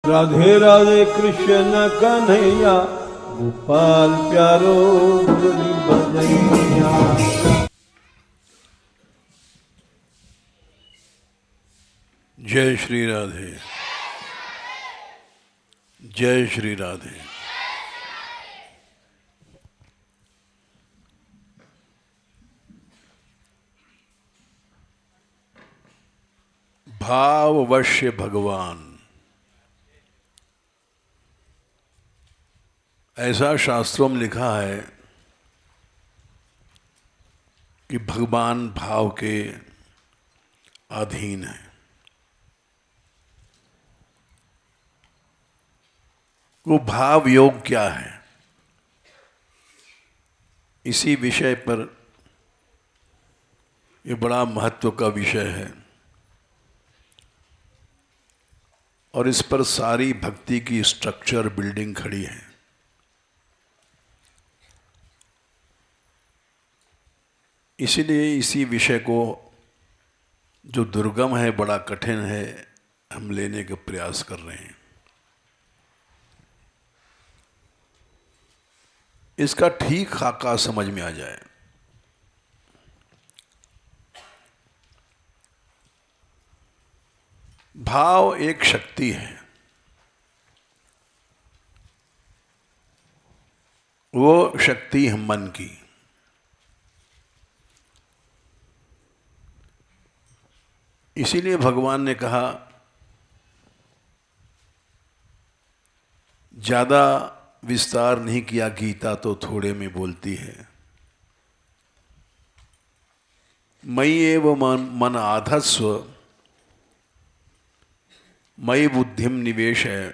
राधे राधे कृष्ण कन्हैया, गोपाल प्यारो मुरली बजैया। जय श्री राधे, जय श्री राधे। भाववश्य भगवान, ऐसा शास्त्रों में लिखा है कि भगवान भाव के अधीन है। वो भाव योग क्या है, इसी विषय पर ये बड़ा महत्व का विषय है और इस पर सारी भक्ति की स्ट्रक्चर बिल्डिंग खड़ी है। इसीलिए इसी विषय को, जो दुर्गम है, बड़ा कठिन है, हम लेने का प्रयास कर रहे हैं। इसका ठीक खाका समझ में आ जाए। भाव एक शक्ति है, वो शक्ति है मन की। इसीलिए भगवान ने कहा, ज्यादा विस्तार नहीं किया, गीता तो थोड़े में बोलती है। मयि एव मन आधत्स्व, मयि बुद्धिम निवेशय,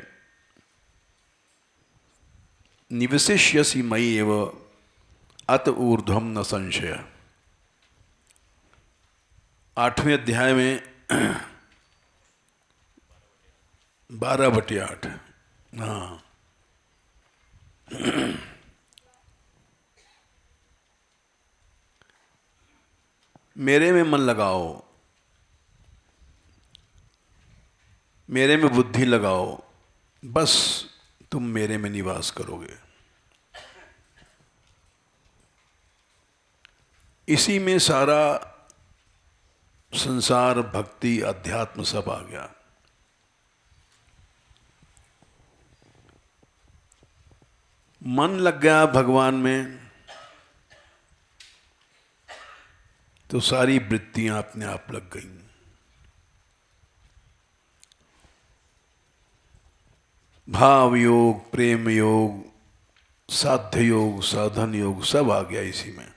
निवसिष्यसि मयि एव अत ऊर्ध्वम न संशय। 8वें अध्याय में 12/8। हाँ, मेरे में मन लगाओ, मेरे में बुद्धि लगाओ, बस तुम मेरे में निवास करोगे। इसी में सारा संसार, भक्ति, अध्यात्म सब आ गया। मन लग गया भगवान में तो सारी वृत्तियां अपने आप लग गईं। भाव योग, प्रेम योग, साध्य योग, साधन योग सब आ गया इसी में।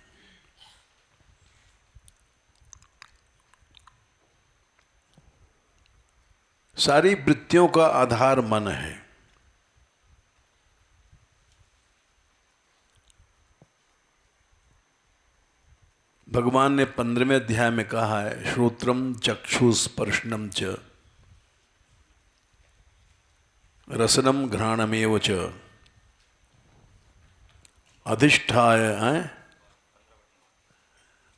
सारी वृत्तियों का आधार मन है। भगवान ने 15वें अध्याय में कहा है, श्रोत्रम चक्षुस्पर्शनम च रसनम घ्राणमेव च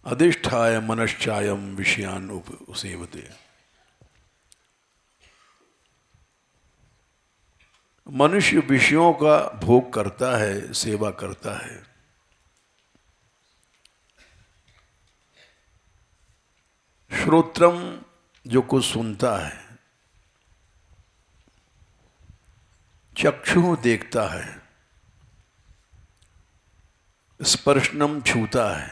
अधिष्ठाय मनश्चायम विषयान उपसेवते। मनुष्य विषयों का भोग करता है, सेवा करता है। श्रोत्रम जो कुछ सुनता है, चक्षु देखता है, स्पर्शनम छूता है,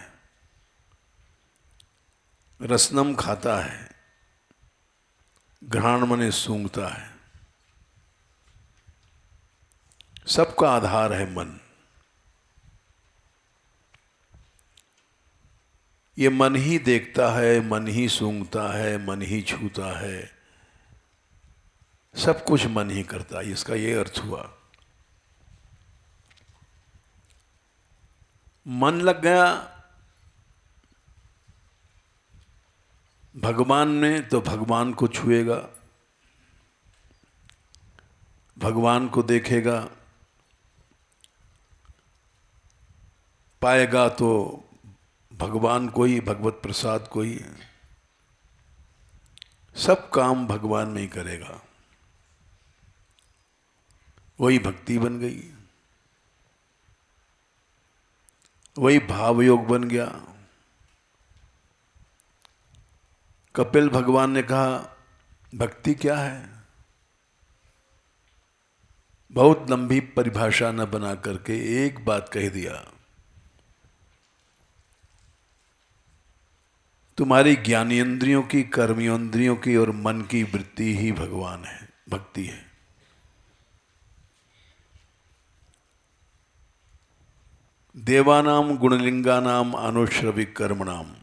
रसनम खाता है, घ्राण मने सूंघता है। सबका आधार है मन। ये मन ही देखता है, मन ही सूंघता है, मन ही छूता है, सब कुछ मन ही करता है। इसका ये अर्थ हुआ, मन लग गया भगवान में तो भगवान को छुएगा, भगवान को देखेगा, पाएगा तो भगवान को ही, भगवत प्रसाद को ही। सब काम भगवान में ही करेगा। वही भक्ति बन गई, वही भाव योग बन गया। कपिल भगवान ने कहा भक्ति क्या है? बहुत लंबी परिभाषा न बना करके एक बात कह दिया, तुम्हारी ज्ञानेंद्रियों की, कर्मेंद्रियों की और मन की वृत्ति ही भगवान है, भक्ति है। देवानाम गुणलिंगानाम अनुश्रविक कर्मणाम।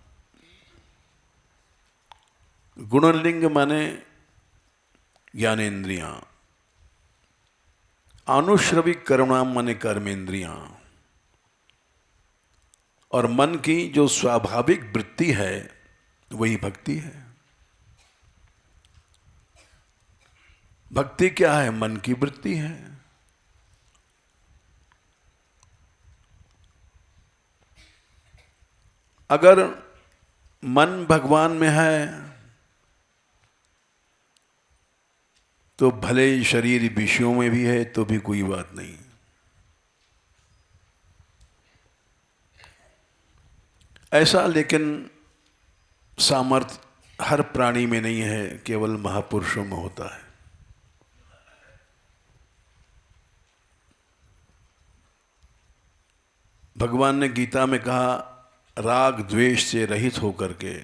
गुणलिंग माने ज्ञानेन्द्रियां, अनुश्रविक कर्मणाम माने कर्मेंद्रियां, और मन की जो स्वाभाविक वृत्ति है वही भक्ति है। भक्ति क्या है? मन की वृत्ति है। अगर मन भगवान में है तो भले ही शरीर विषयों में भी है तो भी कोई बात नहीं। ऐसा लेकिन सामर्थ्य हर प्राणी में नहीं है, केवल महापुरुषों में होता है। भगवान ने गीता में कहा राग द्वेष से रहित होकर के,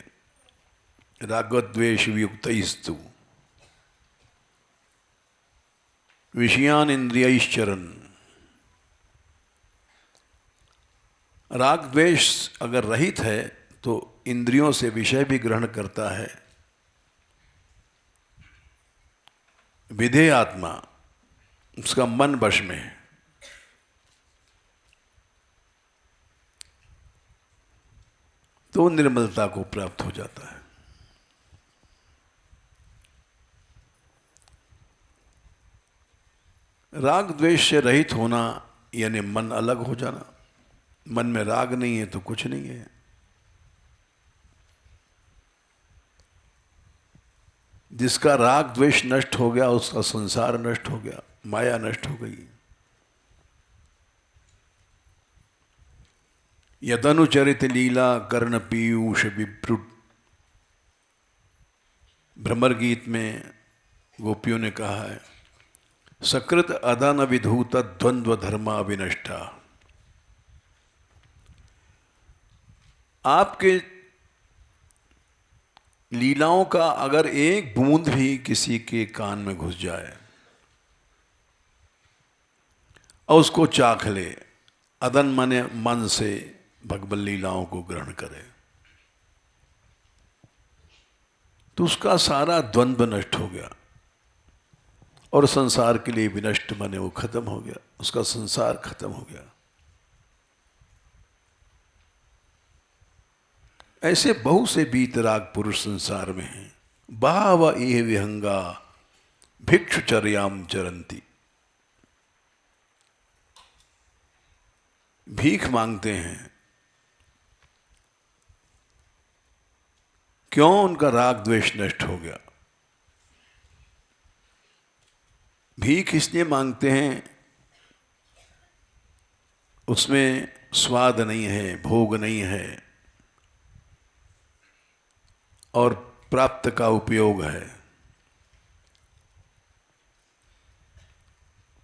राग द्वेष वियुक्तस्तु विषयान इंद्रियश्चरन्। राग द्वेष अगर रहित है तो इंद्रियों से विषय भी ग्रहण करता है। विधेय आत्मा, उसका मन वश में है। तो निर्मलता को प्राप्त हो जाता है। राग द्वेष से रहित होना यानी मन अलग हो जाना। मन में राग नहीं है तो कुछ नहीं है। जिसका राग द्वेष नष्ट हो गया उसका संसार नष्ट हो गया, माया नष्ट हो गई। यदनुचरित लीला कर्ण पीयूष विप्रुट। भ्रमर गीत में गोपियों ने कहा है सकृत अदन विधूत द्वंद्व धर्मा विनष्टा। आपके लीलाओं का अगर एक बूंद भी किसी के कान में घुस जाए और उसको चाख ले, अदन माने मन से भगवत लीलाओं को ग्रहण करे, तो उसका सारा द्वंद्व नष्ट हो गया और संसार के लिए विनष्ट माने वो खत्म हो गया, उसका संसार खत्म हो गया। ऐसे बहुत से बीतराग पुरुष संसार में हैं। बहव इह विहंगा भिक्षुचर्याम चरंती। भीख मांगते हैं। क्यों? उनका राग द्वेष नष्ट हो गया। भीख इसलिए मांगते हैं उसमें स्वाद नहीं है, भोग नहीं है और प्राप्त का उपयोग है।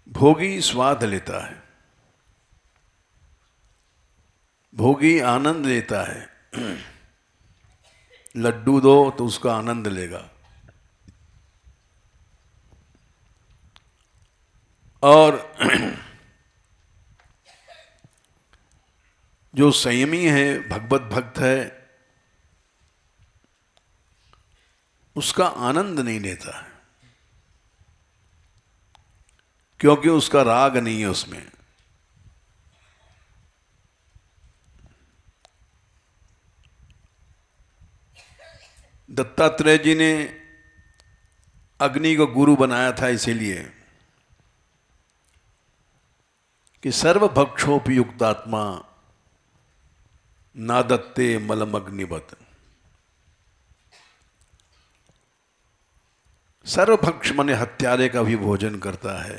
भोगी स्वाद लेता है, भोगी आनंद लेता है। लड्डू दो तो उसका आनंद लेगा, और जो संयमी है, भगवत भक्त है, उसका आनंद नहीं लेता है, क्योंकि उसका राग नहीं है उसमें। दत्तात्रेय जी ने अग्नि को गुरु बनाया था इसीलिए कि सर्वभक्षोपयुक्तात्मा नादत्ते मलमग्निवत। सर्वभक्ष माने हत्यारे का भी भोजन करता है,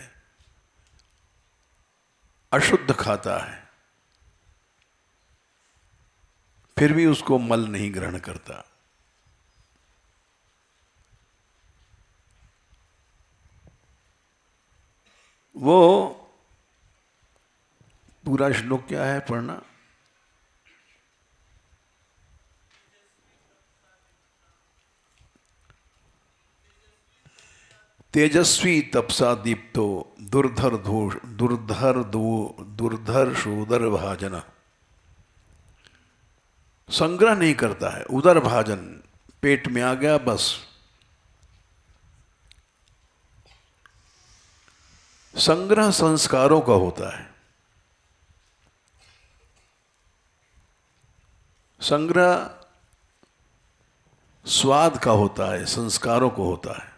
अशुद्ध खाता है, फिर भी उसको मल नहीं ग्रहण करता। वो पूरा श्लोक क्या है पढ़ना? तेजस्वी तपसा दीप्तो दुर्धर शोदर भाजन। संग्रह नहीं करता है, उदर भाजन, पेट में आ गया बस। संग्रह संस्कारों का होता है, संग्रह स्वाद का होता है, संस्कारों को होता है।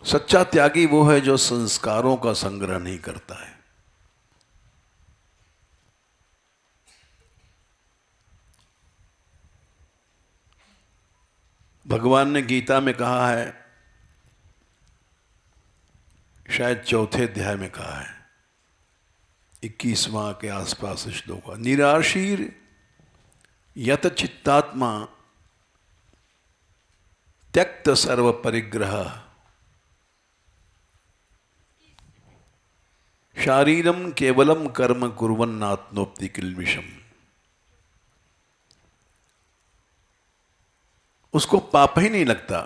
सच्चा त्यागी वो है जो संस्कारों का संग्रह नहीं करता है। भगवान ने गीता में कहा है, शायद चौथे अध्याय में कहा है, 21वां के आसपास श्लोक का, निराशीर यत चित्तात्मा त्यक्त सर्व परिग्रह शारीरम केवलम कर्म कुर्वन्नात्नोप्ति किल्बिषम। उसको पाप ही नहीं लगता।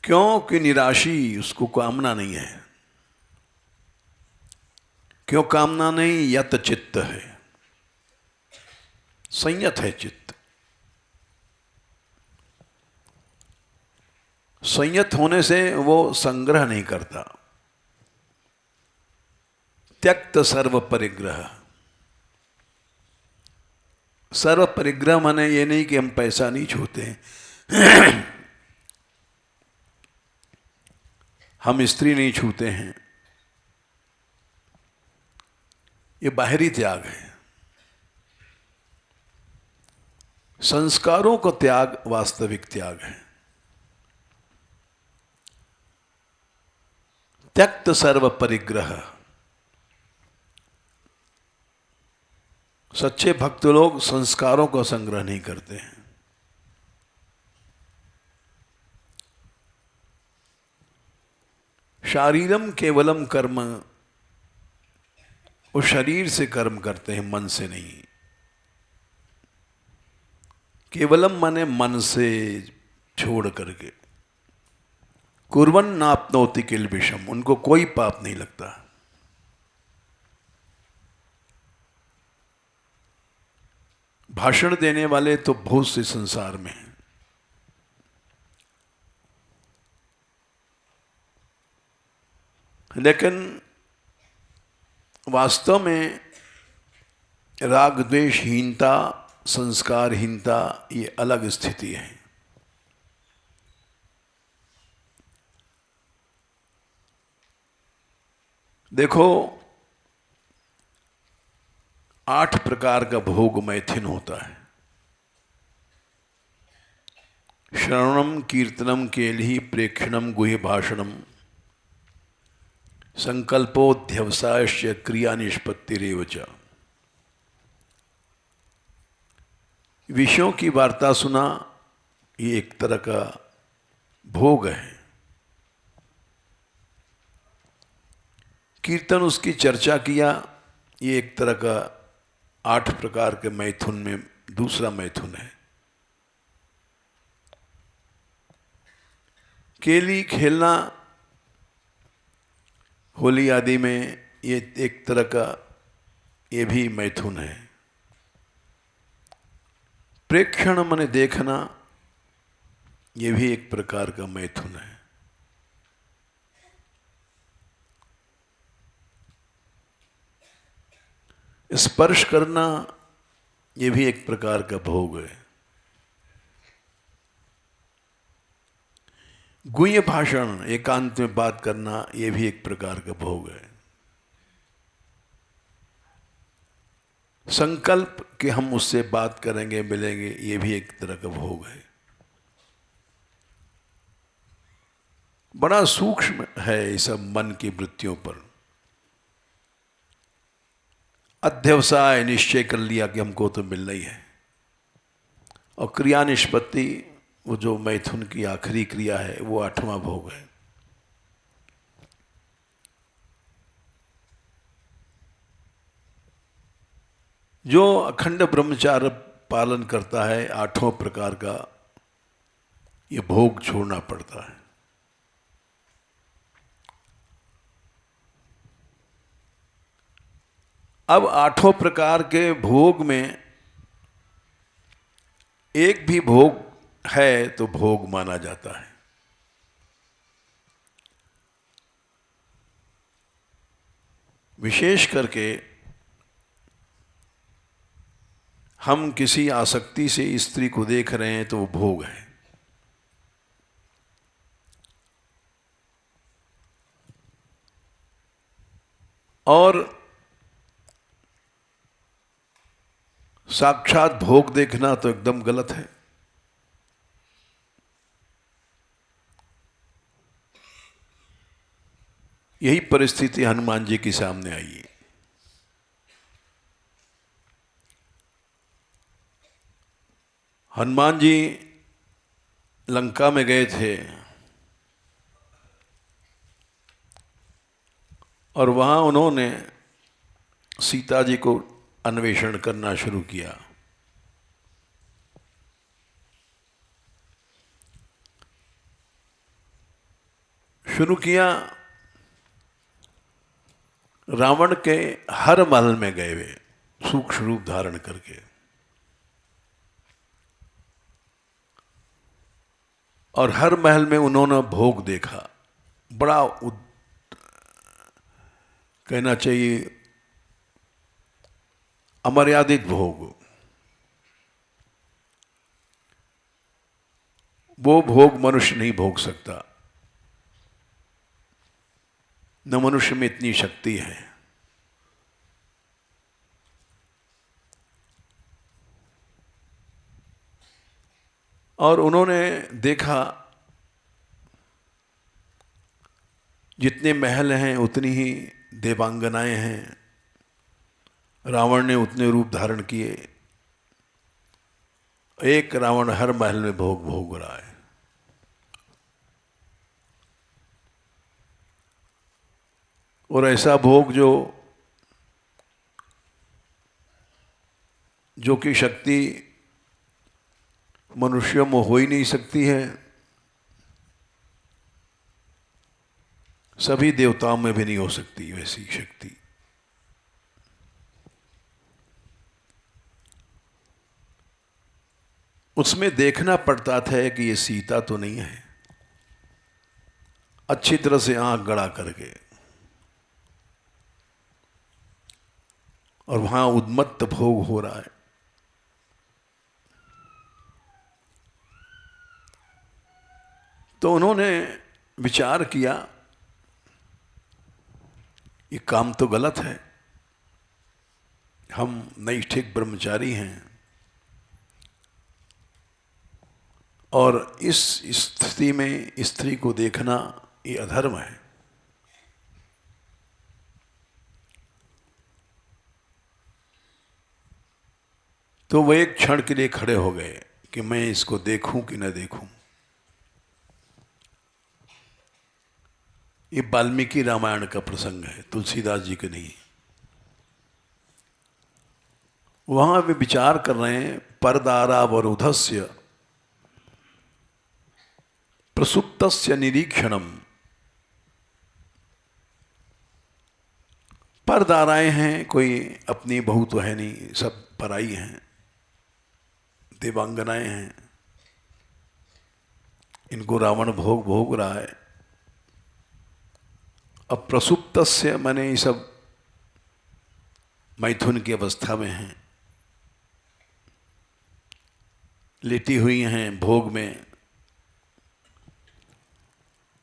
क्यों? कि निराशी, उसको कामना नहीं है। क्यों कामना नहीं? यत चित्त है, संयत है चित्त। संयत होने से वो संग्रह नहीं करता। त्यक्त सर्व परिग्रह। सर्व परिग्रह माने ये नहीं कि हम पैसा नहीं छूते हैं हम स्त्री नहीं छूते हैं, ये बाहरी त्याग है। संस्कारों का त्याग वास्तविक त्याग है। त्यक्त सर्व परिग्रह। सच्चे भक्त लोग संस्कारों का संग्रह नहीं करते हैं। शारीरम केवलम कर्म, वो शरीर से कर्म करते हैं, मन से नहीं। केवलम माने मन से छोड़ करके। कुर्वन नाप्नोति किल्बिषम, उनको कोई पाप नहीं लगता। भाषण देने वाले तो बहुत से संसार में हैं। लेकिन वास्तव में राग द्वेषहीनता, संस्कारहीनता ये अलग स्थिति है। देखो, 8 प्रकार का भोग मैथिन होता है। श्रवणम कीर्तनम केलि प्रेक्षणम गुह्य भाषणम संकल्पोध्यवसायस्य क्रिया निष्पत्तिरेव च। विषयों की वार्ता सुना, ये एक तरह का भोग है। कीर्तन, उसकी चर्चा किया, ये एक तरह का 8 प्रकार के मैथुन में दूसरा मैथुन है। केली खेलना होली आदि में, ये एक तरह का ये भी मैथुन है। प्रेक्षण माने देखना, ये भी एक प्रकार का मैथुन है। स्पर्श करना, ये भी एक प्रकार का भोग है। गुह्य भाषण, एकांत में बात करना, ये भी एक प्रकार का भोग है। संकल्प कि हम उससे बात करेंगे, मिलेंगे, ये भी एक तरह का भोग है। बड़ा सूक्ष्म है ये सब मन की वृत्तियों पर। अध्यवसाय निश्चय कर लिया कि हमको तो मिलना ही है, और क्रिया निष्पत्ति, वो जो मैथुन की आखिरी क्रिया है, वो 8वां भोग है। जो अखंड ब्रह्मचार्य पालन करता है 8 प्रकार का, ये भोग छोड़ना पड़ता है। अब 8 प्रकार के भोग में एक भी भोग है तो भोग माना जाता है। विशेष करके हम किसी आसक्ति से स्त्री को देख रहे हैं तो वो भोग है। और साक्षात भोग देखना तो एकदम गलत है। यही परिस्थिति हनुमान जी के सामने आई है। हनुमान जी लंका में गए थे और वहां उन्होंने सीता जी को अन्वेषण करना शुरू किया। रावण के हर महल में गए वे सूक्ष्म रूप धारण करके, और हर महल में उन्होंने भोग देखा। बड़ा कहना चाहिए अमर्यादित भोग। वो भोग मनुष्य नहीं भोग सकता, न मनुष्य में इतनी शक्ति है। और उन्होंने देखा जितने महल हैं उतनी ही देवांगनाएं हैं। रावण ने उतने रूप धारण किए, एक रावण हर महल में भोग भोग रहा है। और ऐसा भोग जो कि शक्ति मनुष्यों में हो ही नहीं सकती है, सभी देवताओं में भी नहीं हो सकती वैसी शक्ति। उसमें देखना पड़ता था कि ये सीता तो नहीं है, अच्छी तरह से आंख गड़ा करके। और वहां उन्मत्त भोग हो रहा है। तो उन्होंने विचार किया ये काम तो गलत है, हम नैष्ठिक ब्रह्मचारी हैं और इस स्थिति में स्त्री को देखना ये अधर्म है। तो वह एक क्षण के लिए खड़े हो गए कि मैं इसको देखूं कि न देखूं। ये वाल्मीकि रामायण का प्रसंग है, तुलसीदास जी के नहीं। वहां वे विचार कर रहे हैं, परदारावरुधस्य प्रसुप्तस्य निरीक्षणम। परदाराएं हैं, कोई अपनी बहू तो है नहीं, सब पराई हैं, देवांगनाएं हैं। इनको रावण भोग भोग रहा है। अब प्रसुप्तस्य माने ये सब मैथुन की अवस्था में हैं, लेटी हुई हैं भोग में,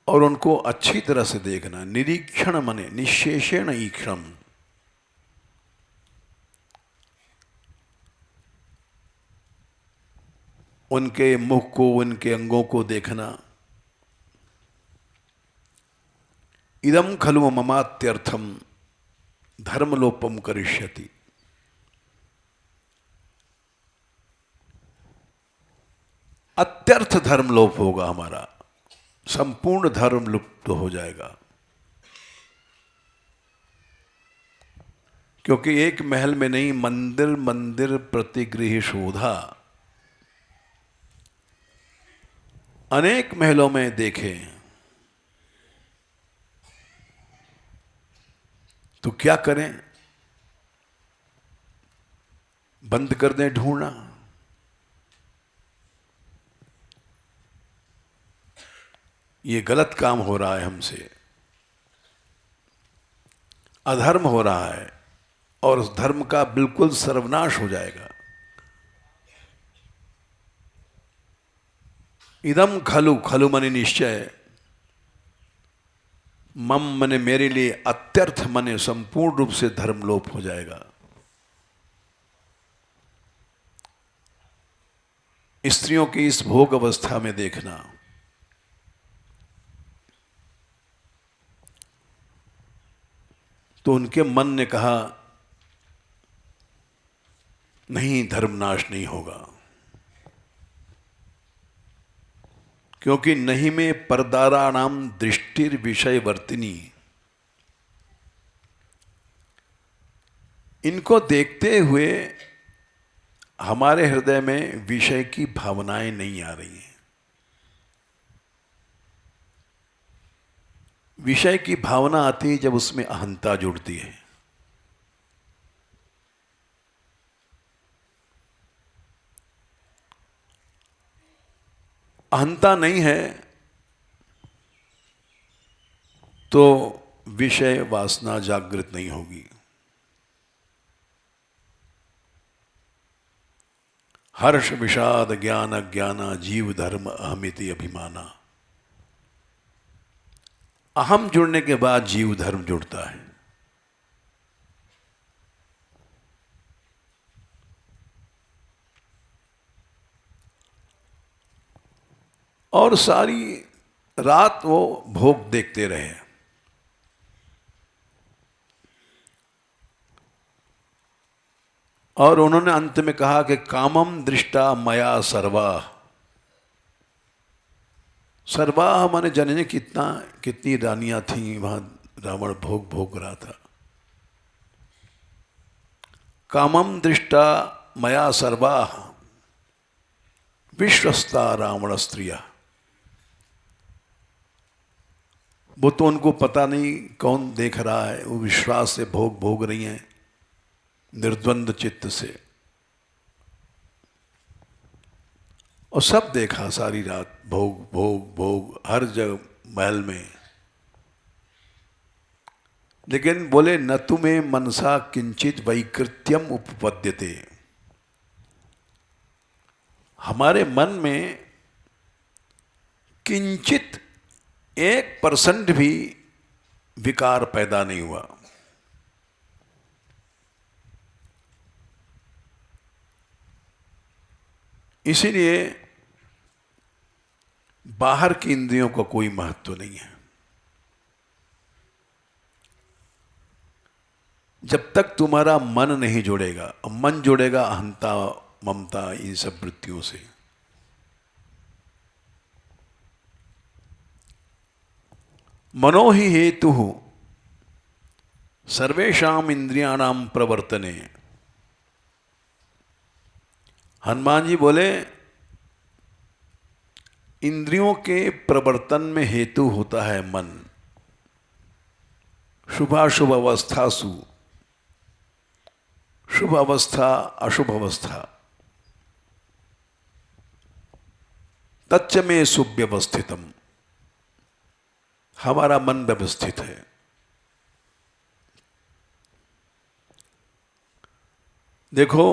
और उनको अच्छी तरह से देखना। निरीक्षण माने निशेषेण ईक्षण, उनके मुख को, उनके अंगों को देखना। इदम खलु ममात्यर्थम धर्मलोपम करिष्यति। अत्यर्थ धर्मलोप होगा हमारा, संपूर्ण धर्म लुप्त हो जाएगा। क्योंकि एक महल में नहीं, मंदिर मंदिर प्रतिगृह शोधा, अनेक महलों में देखे तो क्या करें, बंद कर दें ढूंढना। ये गलत काम हो रहा है हमसे, अधर्म हो रहा है और उस धर्म का बिल्कुल सर्वनाश हो जाएगा। इदम खलु, खलु मने निश्चय, मम मने मेरे लिए, अत्यर्थ मने संपूर्ण रूप से धर्मलोप हो जाएगा। स्त्रियों की इस भोग अवस्था में देखना, तो उनके मन ने कहा नहीं, धर्मनाश नहीं होगा, क्योंकि नहीं में परदाराणाम दृष्टिर विषय वर्तिनी। इनको देखते हुए हमारे हृदय में विषय की भावनाएं नहीं आ रही हैं। विषय की भावना आती है जब उसमें अहंता जुड़ती है। अहंता नहीं है तो विषय वासना जागृत नहीं होगी। हर्ष विषाद ज्ञान अज्ञाना जीव धर्म अहमिति अभिमाना। अहम जुड़ने के बाद जीव धर्म जुड़ता है। और सारी रात वो भोग देखते रहे। और उन्होंने अंत में कहा कि कामम दृष्टा मया सर्वाः। सर्वाः माने जाने कितनी रानियां थीं वहां, रावण भोग भोग रहा था। कामम दृष्टा मया सर्वाः विश्वस्ता रावण स्त्रिया। वो तो उनको पता नहीं कौन देख रहा है, वो विश्वास से भोग भोग रही हैं निर्द्वंद चित्त से। और सब देखा सारी रात, भोग भोग भोग हर जगह महल में। लेकिन बोले न तुम्हें मनसा किंचित वैकृत्यम उपपद्यते। हमारे मन में किंचित 1% भी विकार पैदा नहीं हुआ। इसीलिए बाहर की इंद्रियों का कोई महत्व नहीं है। जब तक तुम्हारा मन नहीं जुड़ेगा, मन जुड़ेगा अहंता ममता इन सब वृत्तियों से। मनो ही हेतु सर्वेषाम इंद्रियाणाम प्रवर्तने। हनुमान जी बोले इंद्रियों के प्रवर्तन में हेतु होता है मन। शुभाशुभ अवस्थासु, शुभ अवस्था अशुभ अवस्था, तच्च में सुव्यवस्थितम। हमारा मन व्यवस्थित है। देखो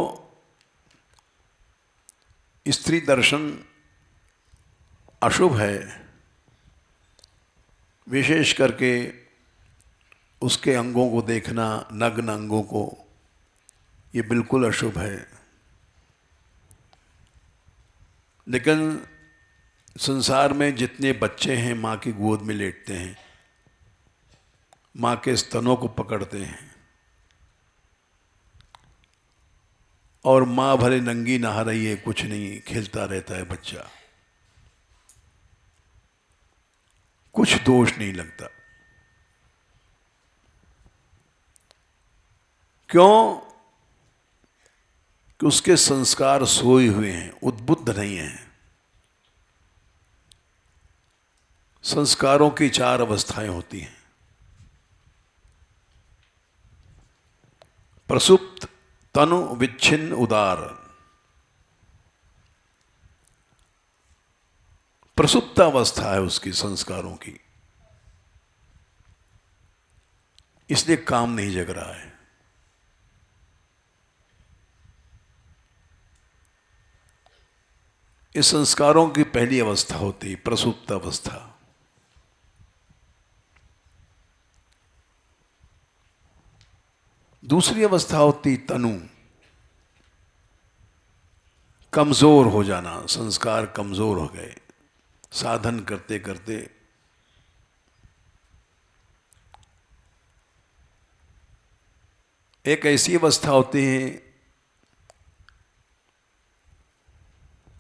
स्त्री दर्शन अशुभ है, विशेष करके उसके अंगों को देखना, नग्न अंगों को, ये बिल्कुल अशुभ है। लेकिन संसार में जितने बच्चे हैं माँ की गोद में लेटते हैं, माँ के स्तनों को पकड़ते हैं और माँ भले नंगी नहा रही है, कुछ नहीं, खेलता रहता है बच्चा, कुछ दोष नहीं लगता। क्यों? कि उसके संस्कार सोए हुए हैं, उद्बुद्ध नहीं हैं। संस्कारों की 4 अवस्थाएं होती हैं। प्रसुप्त, तनु, विच्छिन्न, उदार। प्रसुप्त अवस्था है उसकी संस्कारों की, इसलिए काम नहीं जग रहा है। इस संस्कारों की पहली अवस्था होती प्रसुप्त अवस्था। दूसरी अवस्था होती तनु, कमजोर हो जाना, संस्कार कमजोर हो गए साधन करते करते। एक ऐसी अवस्था होती है,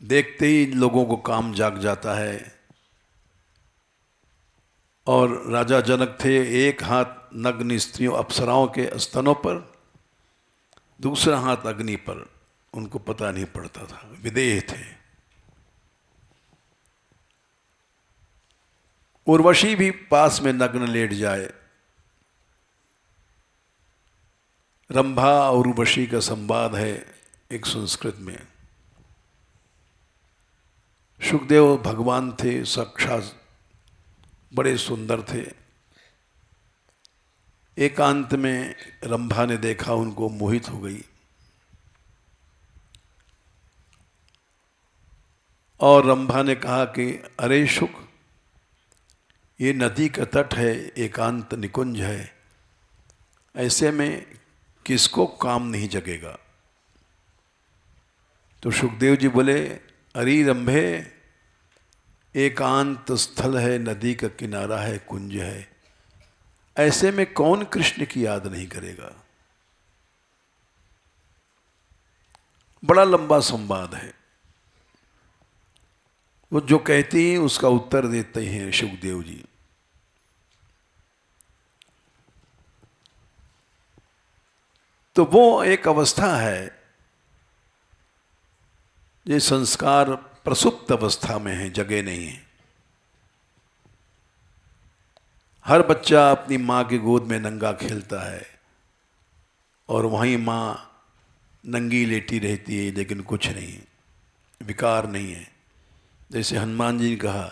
देखते ही लोगों को काम जाग जाता है। और राजा जनक थे, एक हाथ नग्न स्त्रियों अप्सराओं के स्तनों पर, दूसरा हाथ अग्नि पर, उनको पता नहीं पड़ता था, विदेह थे। उर्वशी भी पास में नग्न लेट जाए। रंभा और उर्वशी का संवाद है एक संस्कृत में। सुखदेव भगवान थे, साक्षात बड़े सुंदर थे। एकांत में रंभा ने देखा, उनको मोहित हो गई और रंभा ने कहा कि अरे शुक, ये नदी का तट है, एकांत निकुंज है, ऐसे में किसको काम नहीं जगेगा। तो सुखदेव जी बोले, अरे रंभे, एकांत स्थल है, नदी का किनारा है, कुंज है, ऐसे में कौन कृष्ण की याद नहीं करेगा। बड़ा लंबा संवाद है। वो जो कहती हैं उसका उत्तर देते हैं सुखदेव जी। तो वो एक अवस्था है, ये संस्कार प्रसुप्त अवस्था में है, जगे नहीं है। हर बच्चा अपनी माँ की गोद में नंगा खेलता है और वहीं माँ नंगी लेटी रहती है, लेकिन कुछ नहीं, विकार नहीं है। जैसे हनुमान जी ने कहा,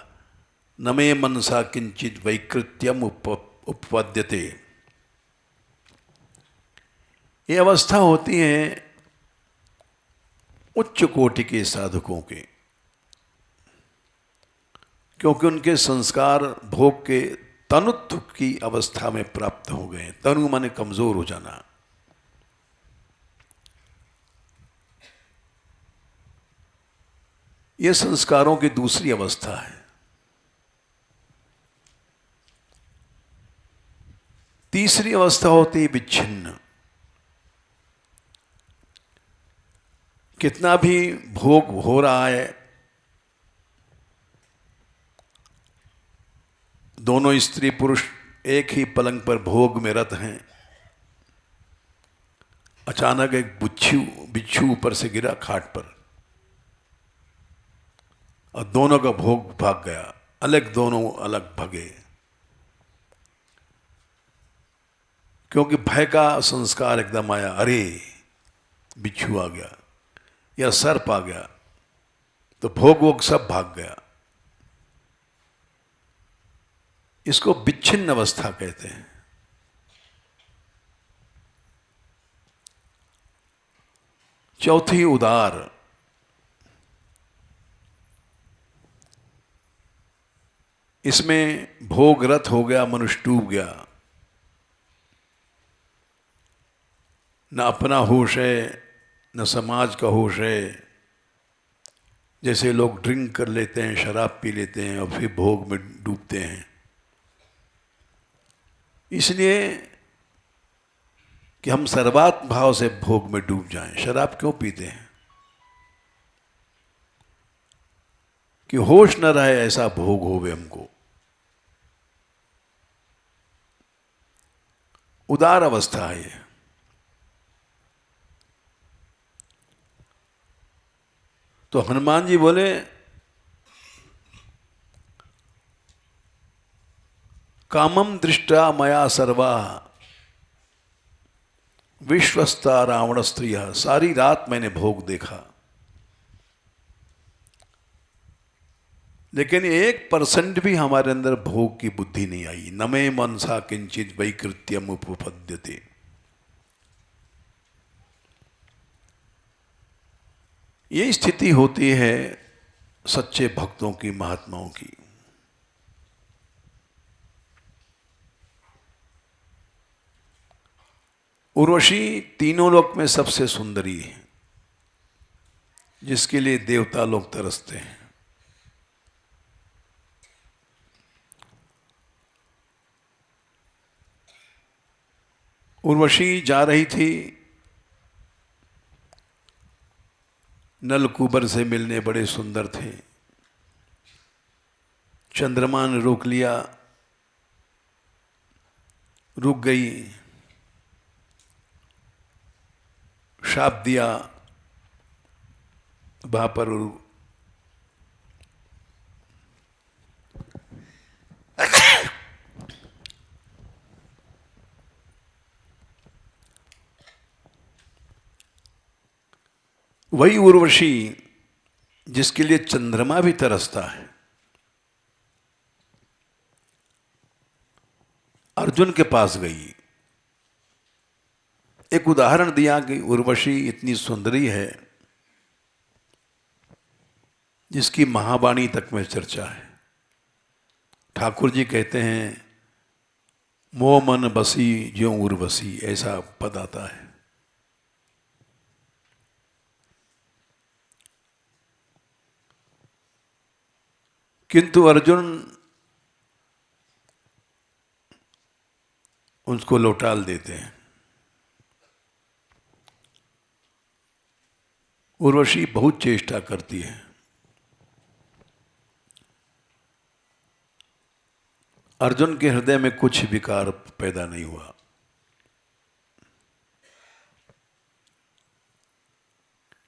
न मे मनसा किंचित वैकृत्यम उपपद्यते। ये अवस्था होती है उच्च कोटि के साधकों के, क्योंकि उनके संस्कार भोग के तनुत्व की अवस्था में प्राप्त हो गए। तनु माने कमजोर हो जाना। यह संस्कारों की दूसरी अवस्था है। तीसरी अवस्था होती है विच्छिन्न। कितना भी भोग हो रहा है, दोनों स्त्री पुरुष एक ही पलंग पर भोग में रत हैं, अचानक एक बिच्छू ऊपर से गिरा खाट पर और दोनों का भोग भाग गया, दोनों अलग भागे, क्योंकि भय का संस्कार एकदम आया। अरे बिच्छू आ गया या सर्प आ गया, तो भोग सब भाग गया। इसको विच्छिन्न अवस्था कहते हैं। चौथी उदार। इसमें भोग रत हो गया, मनुष्य डूब गया, न अपना होश है न समाज का होश है। जैसे लोग ड्रिंक कर लेते हैं, शराब पी लेते हैं और फिर भोग में डूबते हैं। इसलिए कि हम सर्वात्म भाव से भोग में डूब जाएं। शराब क्यों पीते हैं? कि होश न रहे ऐसा भोग होवे हमको। उदार अवस्था है ये। तो हनुमान जी बोले कामम दृष्टा मया सर्वा विश्वस्ता रावण स्त्रिया। सारी रात मैंने भोग देखा, लेकिन 1% भी हमारे अंदर भोग की बुद्धि नहीं आई। न मे मनसा किंचित वैकृत्यम उपपद्यते। ये स्थिति होती है सच्चे भक्तों की, महात्माओं की। उर्वशी तीनों लोक में सबसे सुंदरी है, जिसके लिए देवता लोग तरसते हैं। उर्वशी जा रही थी नलकूबर से मिलने, बड़े सुंदर थे। चंद्रमा ने रोक लिया, रुक गई, शाप दिया। वहां पर वही उर्वशी जिसके लिए चंद्रमा भी तरसता है, अर्जुन के पास गई। एक उदाहरण दिया कि उर्वशी इतनी सुंदरी है जिसकी महावाणी तक में चर्चा है। ठाकुर जी कहते हैं मोह मन बसी ज्यों उर्वशी, ऐसा पद आता है। किंतु अर्जुन उसको लौटाल देते हैं। उर्वशी बहुत चेष्टा करती है। अर्जुन के हृदय में कुछ विकार पैदा नहीं हुआ।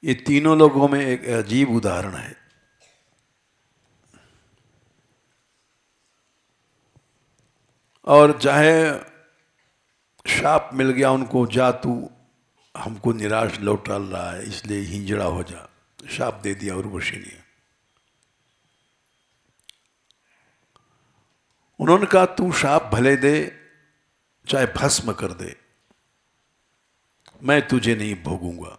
ये तीनों लोगों में एक अजीब उदाहरण है। और चाहे शाप मिल गया उनको, जा तू हमको निराश लौट डाल रहा है, इसलिए हिंजड़ा हो जा, शाप दे दिया उर्वशी ने। उन्होंने कहा तू शाप भले दे, चाहे भस्म कर दे, मैं तुझे नहीं भोगूंगा,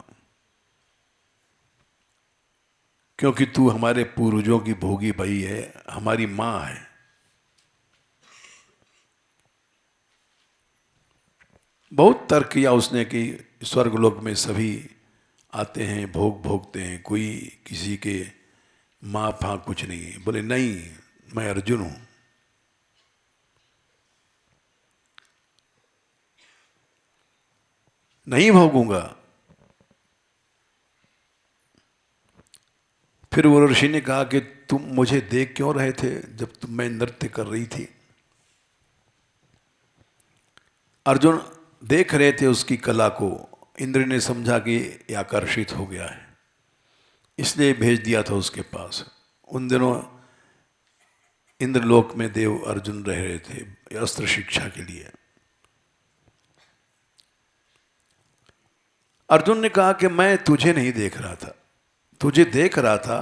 क्योंकि तू हमारे पूर्वजों की भोगी भई है, हमारी मां है। बहुत तर्क किया उसने कि स्वर्गलोक में सभी आते हैं, भोग भोगते हैं, कोई किसी के माँ फाँ कुछ नहीं है। बोले नहीं, मैं अर्जुन हूं, नहीं भोगूंगा। फिर वो ऋषि ने कहा कि तुम मुझे देख क्यों रहे थे जब मैं नृत्य कर रही थी? अर्जुन देख रहे थे उसकी कला को। इंद्र ने समझा कि ये आकर्षित हो गया है, इसलिए भेज दिया था उसके पास। उन दिनों इंद्रलोक में देव अर्जुन रह रहे थे अस्त्र शिक्षा के लिए। अर्जुन ने कहा कि मैं तुझे नहीं देख रहा था, तुझे देख रहा था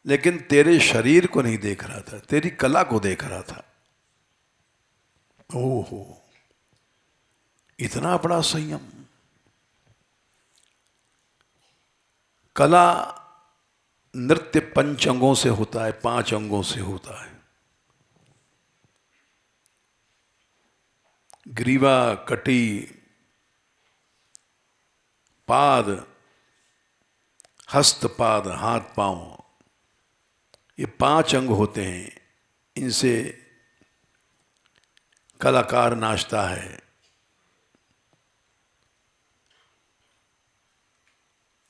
लेकिन तेरे शरीर को नहीं देख रहा था, तेरी कला को देख रहा था। ओहो, इतना बड़ा संयम! कला नृत्य 5 अंगों से होता है, 5 अंगों से होता है। ग्रीवा, कटी, पाद, हस्त पाद, हाथ पांव, ये 5 अंग होते हैं। इनसे कलाकार नाचता है,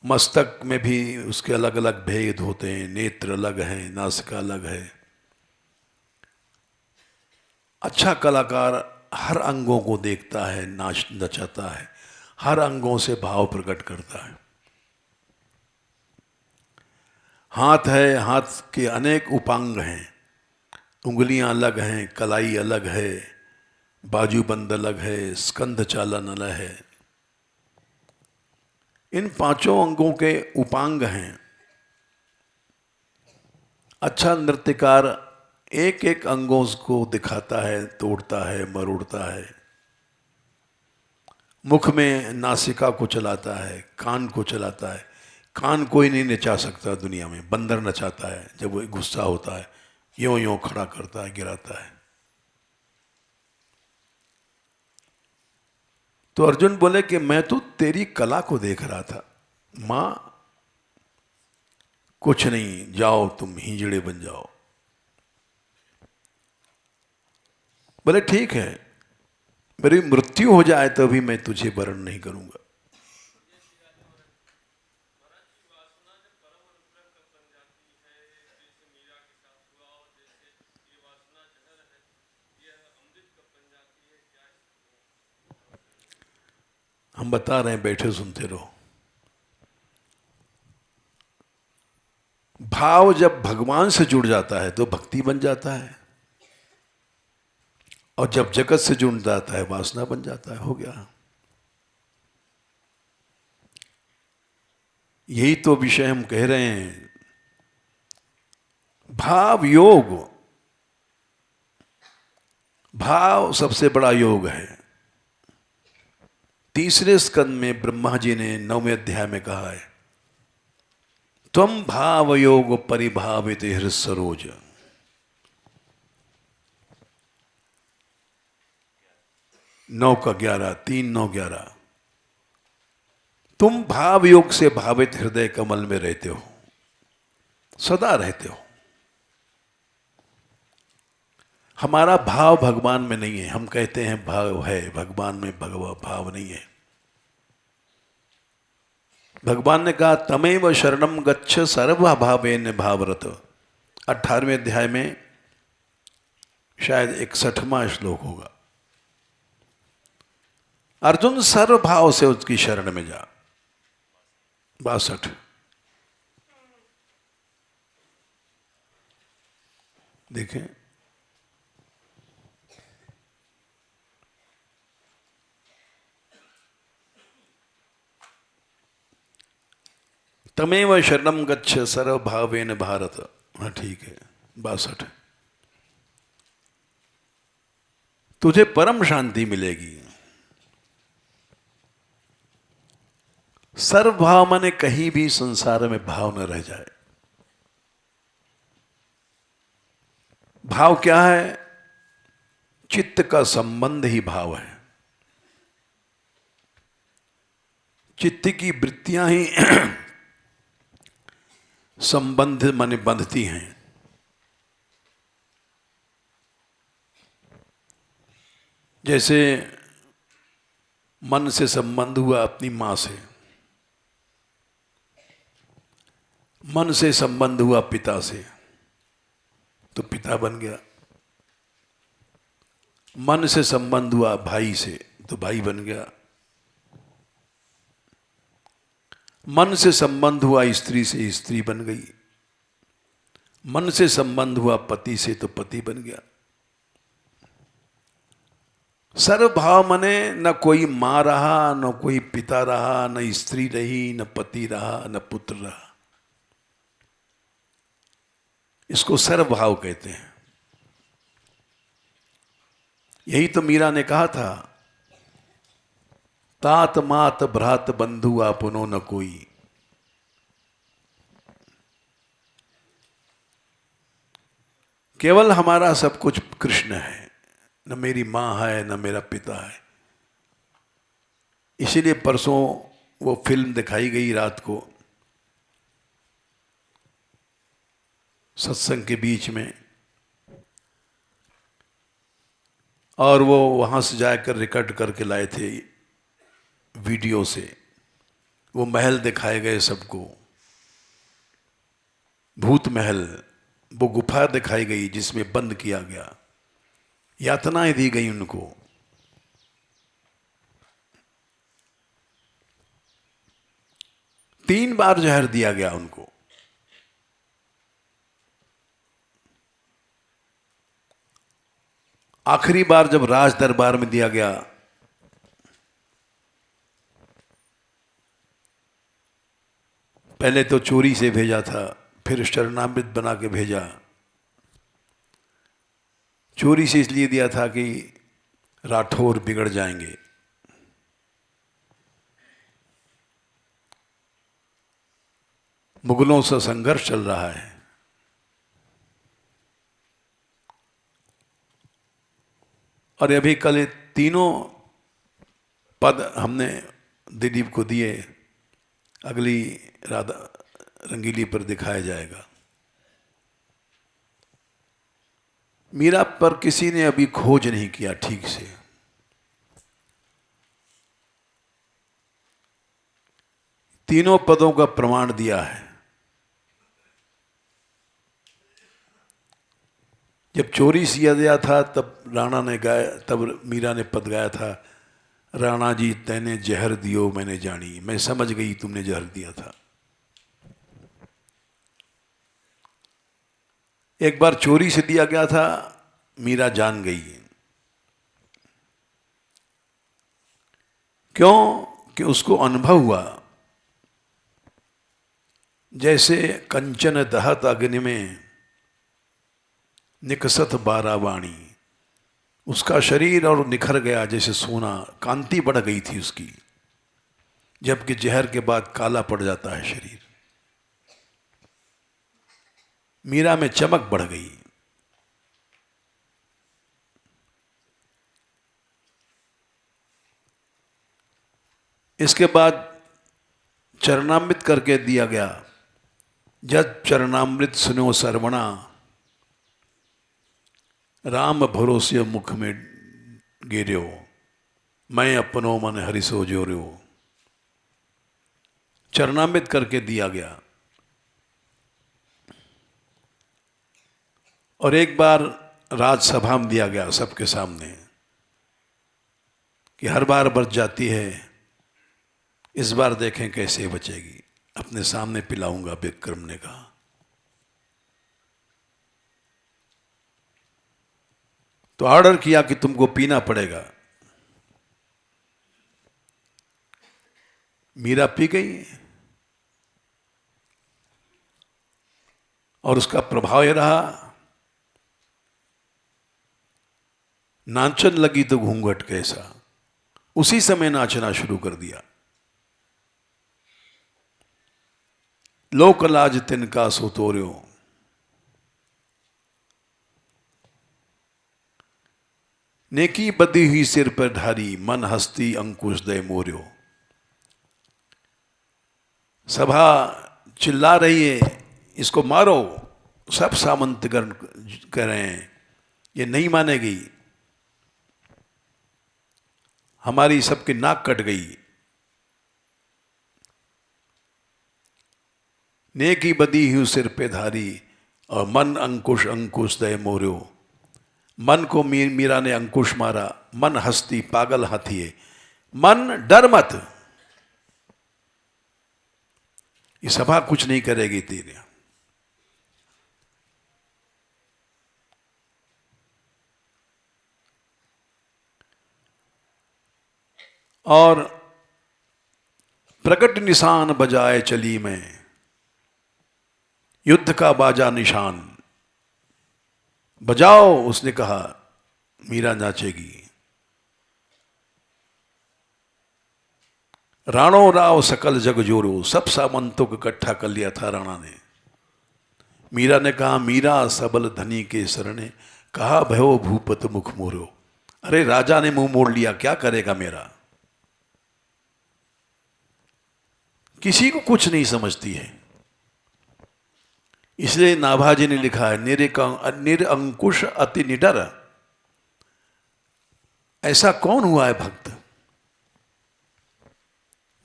मस्तक में भी उसके अलग अलग भेद होते हैं, नेत्र अलग हैं, नासिका अलग है। अच्छा कलाकार हर अंगों को देखता है, नाच नचाता है, हर अंगों से भाव प्रकट करता है। हाथ है, हाथ के अनेक उपांग हैं, उंगलियां अलग हैं, कलाई अलग है, बाजूबंद अलग है, स्कंध चालन अलग है। इन पांचों अंगों के उपांग हैं। अच्छा नृत्यकार एक एक अंगों को दिखाता है, तोड़ता है, मरोड़ता है। मुख में नासिका को चलाता है, कान को चलाता है। कान कोई नहीं नचा सकता दुनिया में, बंदर नचाता है। जब वो गुस्सा होता है यों यों खड़ा करता है, गिराता है। तो अर्जुन बोले कि मैं तो तेरी कला को देख रहा था मां, कुछ नहीं, जाओ तुम हिजड़े बन जाओ। बोले ठीक है, मेरी मृत्यु हो जाए तो भी मैं तुझे वरण नहीं करूंगा। हम बता रहे हैं, बैठे सुनते रहो। भाव जब भगवान से जुड़ जाता है तो भक्ति बन जाता है, और जब जगत से जुड़ जाता है वासना बन जाता है। हो गया। यही तो विषय हम कह रहे हैं। भाव योग, भाव सबसे बड़ा योग है। तीसरे स्कंद में ब्रह्मा जी ने 9वें अध्याय में कहा है, त्वं भाव योग परिभावित हृसरोज। 9 का 11, 3, 9, 11। तुम भाव योग से भावित हृदय कमल में रहते हो, सदा रहते हो। हमारा भाव भगवान में नहीं है। हम कहते हैं भाव है, भगवान में भाव नहीं है। भगवान ने कहा तमेव शरणम गच्छ सर्वभावेन भावरत। 18वें अध्याय में शायद 61वां श्लोक होगा। अर्जुन सर्वभाव से उसकी शरण में जा। 62। देखें, तमेव शरणम गच्छ सर्वभावेन भारत। हाँ ठीक है। 62। तुझे परम शांति मिलेगी। सर्वभाव माने कहीं भी संसार में भाव न रह जाए। भाव क्या है? चित्त का संबंध ही भाव है। चित्त की वृत्तियां ही संबंध माने बंधती हैं। जैसे मन से संबंध हुआ अपनी मां से, मन से संबंध हुआ पिता से तो पिता बन गया। मन से संबंध हुआ भाई से तो भाई बन गया। मन से संबंध हुआ स्त्री से, स्त्री बन गई। मन से संबंध हुआ पति से तो पति बन गया। सर्वभाव मने न कोई मां रहा, न कोई पिता रहा, न स्त्री रही, न पति रहा, न पुत्र रहा। इसको सर्वभाव कहते हैं। यही तो मीरा ने कहा था, तात मात भ्रात बंधु आपनो न कोई। केवल हमारा सब कुछ कृष्ण है, न मेरी मां है, न मेरा पिता है। इसीलिए परसों वो फिल्म दिखाई गई रात को सत्संग के बीच में। और वो वहाँ से जाकर रिकॉर्ड करके लाए थे वीडियो से। वो महल दिखाए गए सबको, भूत महल, वो गुफा दिखाई गई जिसमें बंद किया गया, यातनाएं दी गई उनको। 3 बार जहर दिया गया उनको। आखिरी बार जब राज दरबार में दिया गया, पहले तो चोरी से भेजा था, फिर शरणामृत बना के भेजा। चोरी से इसलिए दिया था कि राठौर बिगड़ जाएंगे। मुगलों से संघर्ष चल रहा है। और अभी कल ये तीनों पद हमने दिलीप को दिए, अगली राधा रंगीली पर दिखाया जाएगा। मीरा पर किसी ने अभी खोज नहीं किया ठीक से। तीनों पदों का प्रमाण दिया है। जब चोरी किया गया था तब राणा ने गाया, तब मीरा ने पद गाया था, राणा जी तैने जहर दियो मैंने जानी, मैं समझ गई तुमने जहर दिया था। एक बार चोरी से दिया गया था, मीरा जान गई। क्यों? कि उसको अनुभव हुआ, जैसे कंचन दहत अग्नि में निकसत बारावाणी, उसका शरीर और निखर गया जैसे सोना, कांति बढ़ गई थी उसकी, जबकि जहर के बाद काला पड़ जाता है शरीर। मीरा में चमक बढ़ गई। इसके बाद चरणामृत करके दिया गया। जब चरणामृत सुनो सरवणा, राम भरोसे मुख में गिर्यो, मैं अपनो मन हरिसो जोर्यो। चरणामृत करके दिया गया। और एक बार राजसभा में दिया गया सबके सामने कि हर बार बच जाती है, इस बार देखें कैसे बचेगी। अपने सामने पिलाऊंगा, विक्रम ने कहा। तो ऑर्डर किया कि तुमको पीना पड़ेगा। मीरा पी गई और उसका प्रभाव यह रहा, नाचन लगी तो घूंघट कैसा, उसी समय नाचना शुरू कर दिया। लोक लाज तिनका सुतोर्यो, नेकी बदी हुई सिर पर ढारी, मन हस्ती अंकुश दे मोर्यो। सभा चिल्ला रही है, इसको मारो। सब सामंतगण कह रहे हैं ये नहीं मानेगी, हमारी सबकी नाक कट गई। नेकी बदी हुई सिर पे धारी और मन अंकुश अंकुश दे मोर्यो। मन को मीरा ने अंकुश मारा। मन हस्ती पागल हाथी है, मन डर मत, ये सभा कुछ नहीं करेगी तेरे। और प्रकट निशान बजाए चली मैं, युद्ध का बाजा निशान बजाओ, उसने कहा। मीरा नाचेगी। राणो राव सकल जग जोरो, सब सामंतों को इकट्ठा कर लिया था राणा ने। मीरा ने कहा, मीरा सबल धनी के शरणे, कहा भयो भूपत मुख मोरो। अरे राजा ने मुंह मोड़ लिया, क्या करेगा मेरा। किसी को कुछ नहीं समझती है। इसलिए नाभाजी ने लिखा है, निरंकुश अति निडर, ऐसा कौन हुआ है भक्त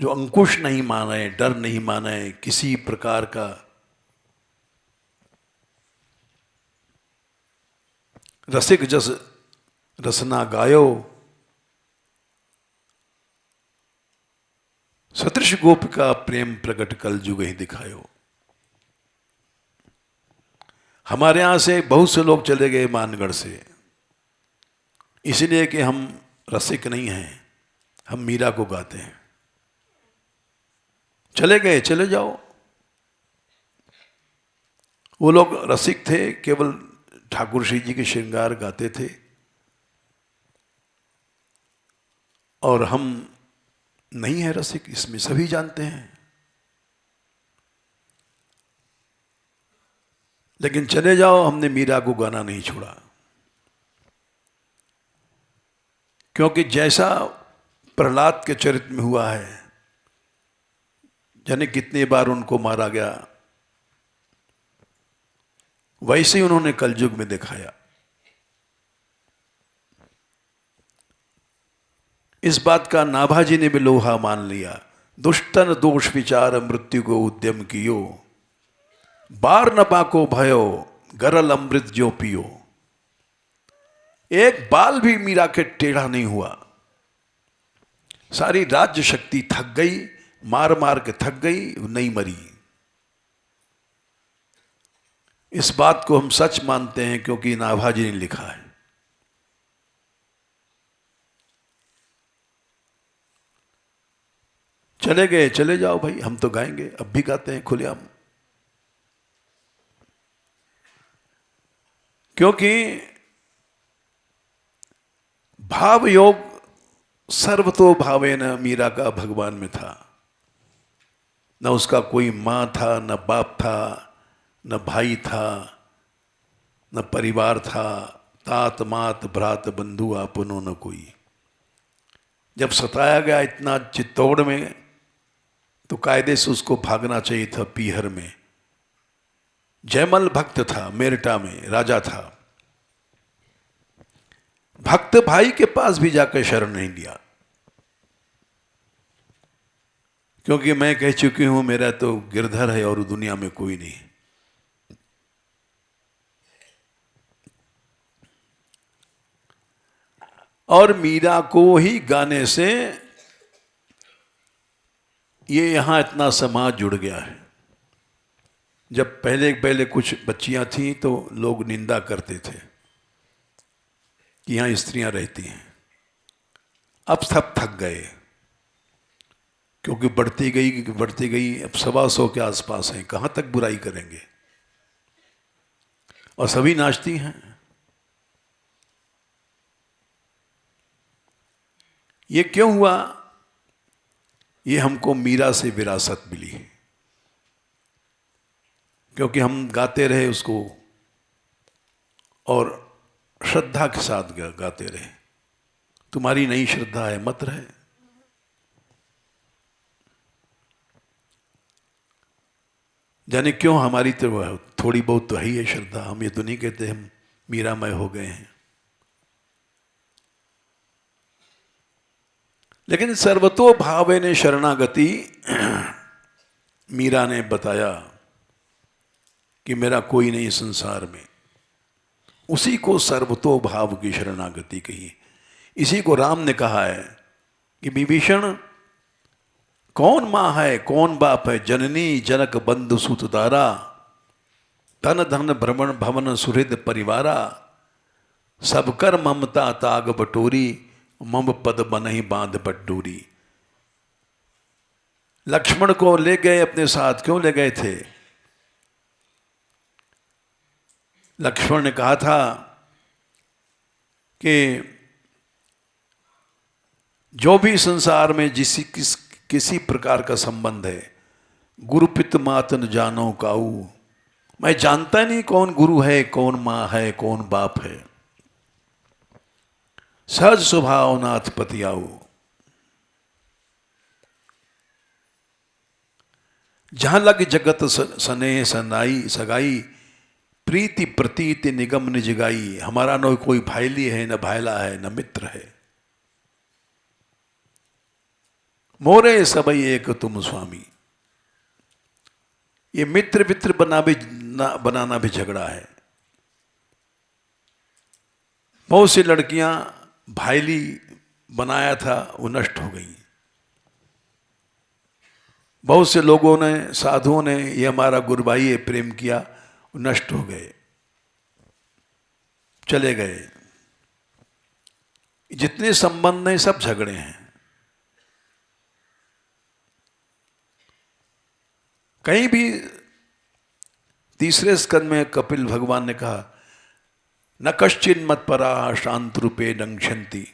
जो अंकुश नहीं माने, डर नहीं माने किसी प्रकार का, रसिक जस रसना गायो, सदृश गोप का प्रेम प्रकट कल जुग ही दिखायो। हमारे यहां से बहुत से लोग चले गए मानगढ़ से, इसलिए कि हम रसिक नहीं हैं, हम मीरा को गाते हैं। चले गए, चले जाओ। वो लोग रसिक थे, केवल ठाकुर श्री जी के श्रृंगार गाते थे, और हम नहीं है रसिक, इसमें सभी जानते हैं। लेकिन चले जाओ, हमने मीरा को गाना नहीं छोड़ा, क्योंकि जैसा प्रहलाद के चरित्र में हुआ है, जाने कितने बार उनको मारा गया, वैसे ही उन्होंने कलयुग में दिखाया। इस बात का नाभाजी ने भी लोहा मान लिया। दुष्टन दोष विचार मृत्यु को उद्यम कियो, बार न पाको भयो गरल अमृत जो पियो। एक बाल भी मीरा के टेढ़ा नहीं हुआ। सारी राज्य शक्ति थक गई, मार मार के थक गई, नहीं मरी। इस बात को हम सच मानते हैं, क्योंकि नाभाजी ने लिखा है। चले गए, चले जाओ भाई, हम तो गाएंगे, अब भी गाते हैं खुलेआम। क्योंकि भाव योग सर्वतो भावे न मीरा का भगवान में था। न उसका कोई मां था, न बाप था, न भाई था, न परिवार था, तात मात भ्रात बंधु आपनो न कोई। जब सताया गया इतना चित्तौड़ में, तो कायदे से उसको भागना चाहिए था पीहर में। जयमल भक्त था, मेरठा में राजा था। भक्त भाई के पास भी जाकर शरण नहीं लिया, क्योंकि मैं कह चुकी हूं मेरा तो गिरधर है और दुनिया में कोई नहीं। और मीरा को ही गाने से ये यहां इतना समाज जुड़ गया है। जब पहले कुछ बच्चियां थीं तो लोग निंदा करते थे कि यहां स्त्रियां रहती हैं। अब सब थक गए, क्योंकि बढ़ती गई, अब 125 के आसपास हैं, कहां तक बुराई करेंगे। और सभी नाचती हैं। ये क्यों हुआ? ये हमको मीरा से विरासत मिली, क्योंकि हम गाते रहे उसको और श्रद्धा के साथ गाते रहे। तुम्हारी नई श्रद्धा है, मत रहे। जाने क्यों हमारी तो थोड़ी बहुत तो है ही है श्रद्धा। हम ये तो नहीं कहते हम मीरामय हो गए हैं। लेकिन सर्वतो भावे ने शरणागति, मीरा ने बताया कि मेरा कोई नहीं संसार में, उसी को सर्वतो भाव की शरणागति कही। इसी को राम ने कहा है कि विभीषण कौन माँ है, कौन बाप है, जननी जनक बंधु सुत दारा, धन धन भ्रमण भवन सुहृद परिवारा, सब कर ममता ताग बटोरी, मम पद बनहि बांध बटडोरी। लक्ष्मण को ले गए अपने साथ, क्यों ले गए थे? लक्ष्मण ने कहा था कि जो भी संसार में किसी प्रकार का संबंध है, गुरु पित मात न जानो काऊ। मैं जानता नहीं कौन गुरु है, कौन माँ है, कौन बाप है। सहज स्वभाव नाथ पति आओ। जहां लग जगत सनेह सनाई सगाई, प्रीति प्रतीति निगम निज गाई। हमारा न कोई भाईली है, न भाईला है, न मित्र है। मोरे सबई एक तुम स्वामी। ये मित्र मित्र बनाना भी झगड़ा है। बहुत सी लड़कियां भाईली बनाया था, वो नष्ट हो गई। बहुत से लोगों ने, साधुओं ने, ये हमारा गुरुभाई है, प्रेम किया, वो नष्ट हो गए, चले गए। जितने संबंध हैं सब झगड़े हैं। कहीं भी तीसरे स्कंद में कपिल भगवान ने कहा, न कश्चिन मत परा शांत रूपे नंक्षन्ति।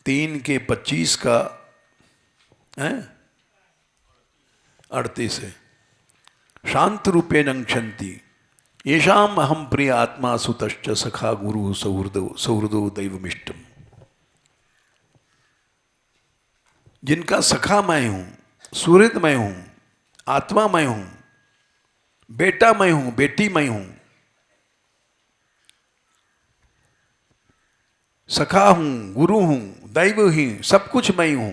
3 के 25 का है 38 है। शांत रूपे नंक्षन्ति येषाम अहम प्रिय आत्मा सुतश्च सखा गुरु सौहृदो दैवमिष्टम। जिनका सखा मैं हूं, सुहृद मैं हूं, आत्मा मैं हूं, बेटा मैं हूं, बेटी मैं हूं, सखा हूं, गुरु हूं, दैव ही, सब कुछ मैं हूं।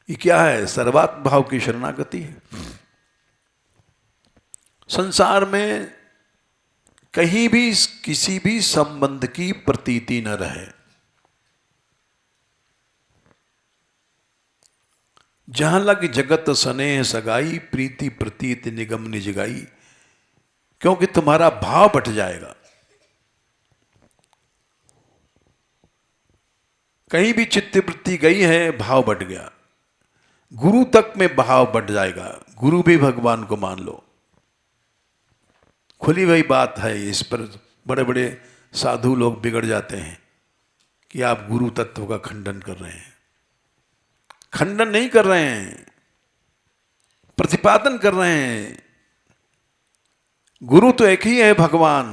ये क्या है? सर्वात्म भाव की शरणागति है। संसार में कहीं भी किसी भी संबंध की प्रतीति न रहे। जहां लग जगत स्नेह सगाई, प्रीति प्रतीत निगम निज गाई। क्योंकि तुम्हारा भाव बट जाएगा। कहीं भी चित्तवृत्ति गई है, भाव बट गया। गुरु तक में भाव बट जाएगा। गुरु भी भगवान को मान लो। खुली हुई बात है। इस पर बड़े बड़े साधु लोग बिगड़ जाते हैं कि आप गुरु तत्व का खंडन कर रहे हैं। खंडन नहीं कर रहे हैं, प्रतिपादन कर रहे हैं। गुरु तो एक ही है, भगवान।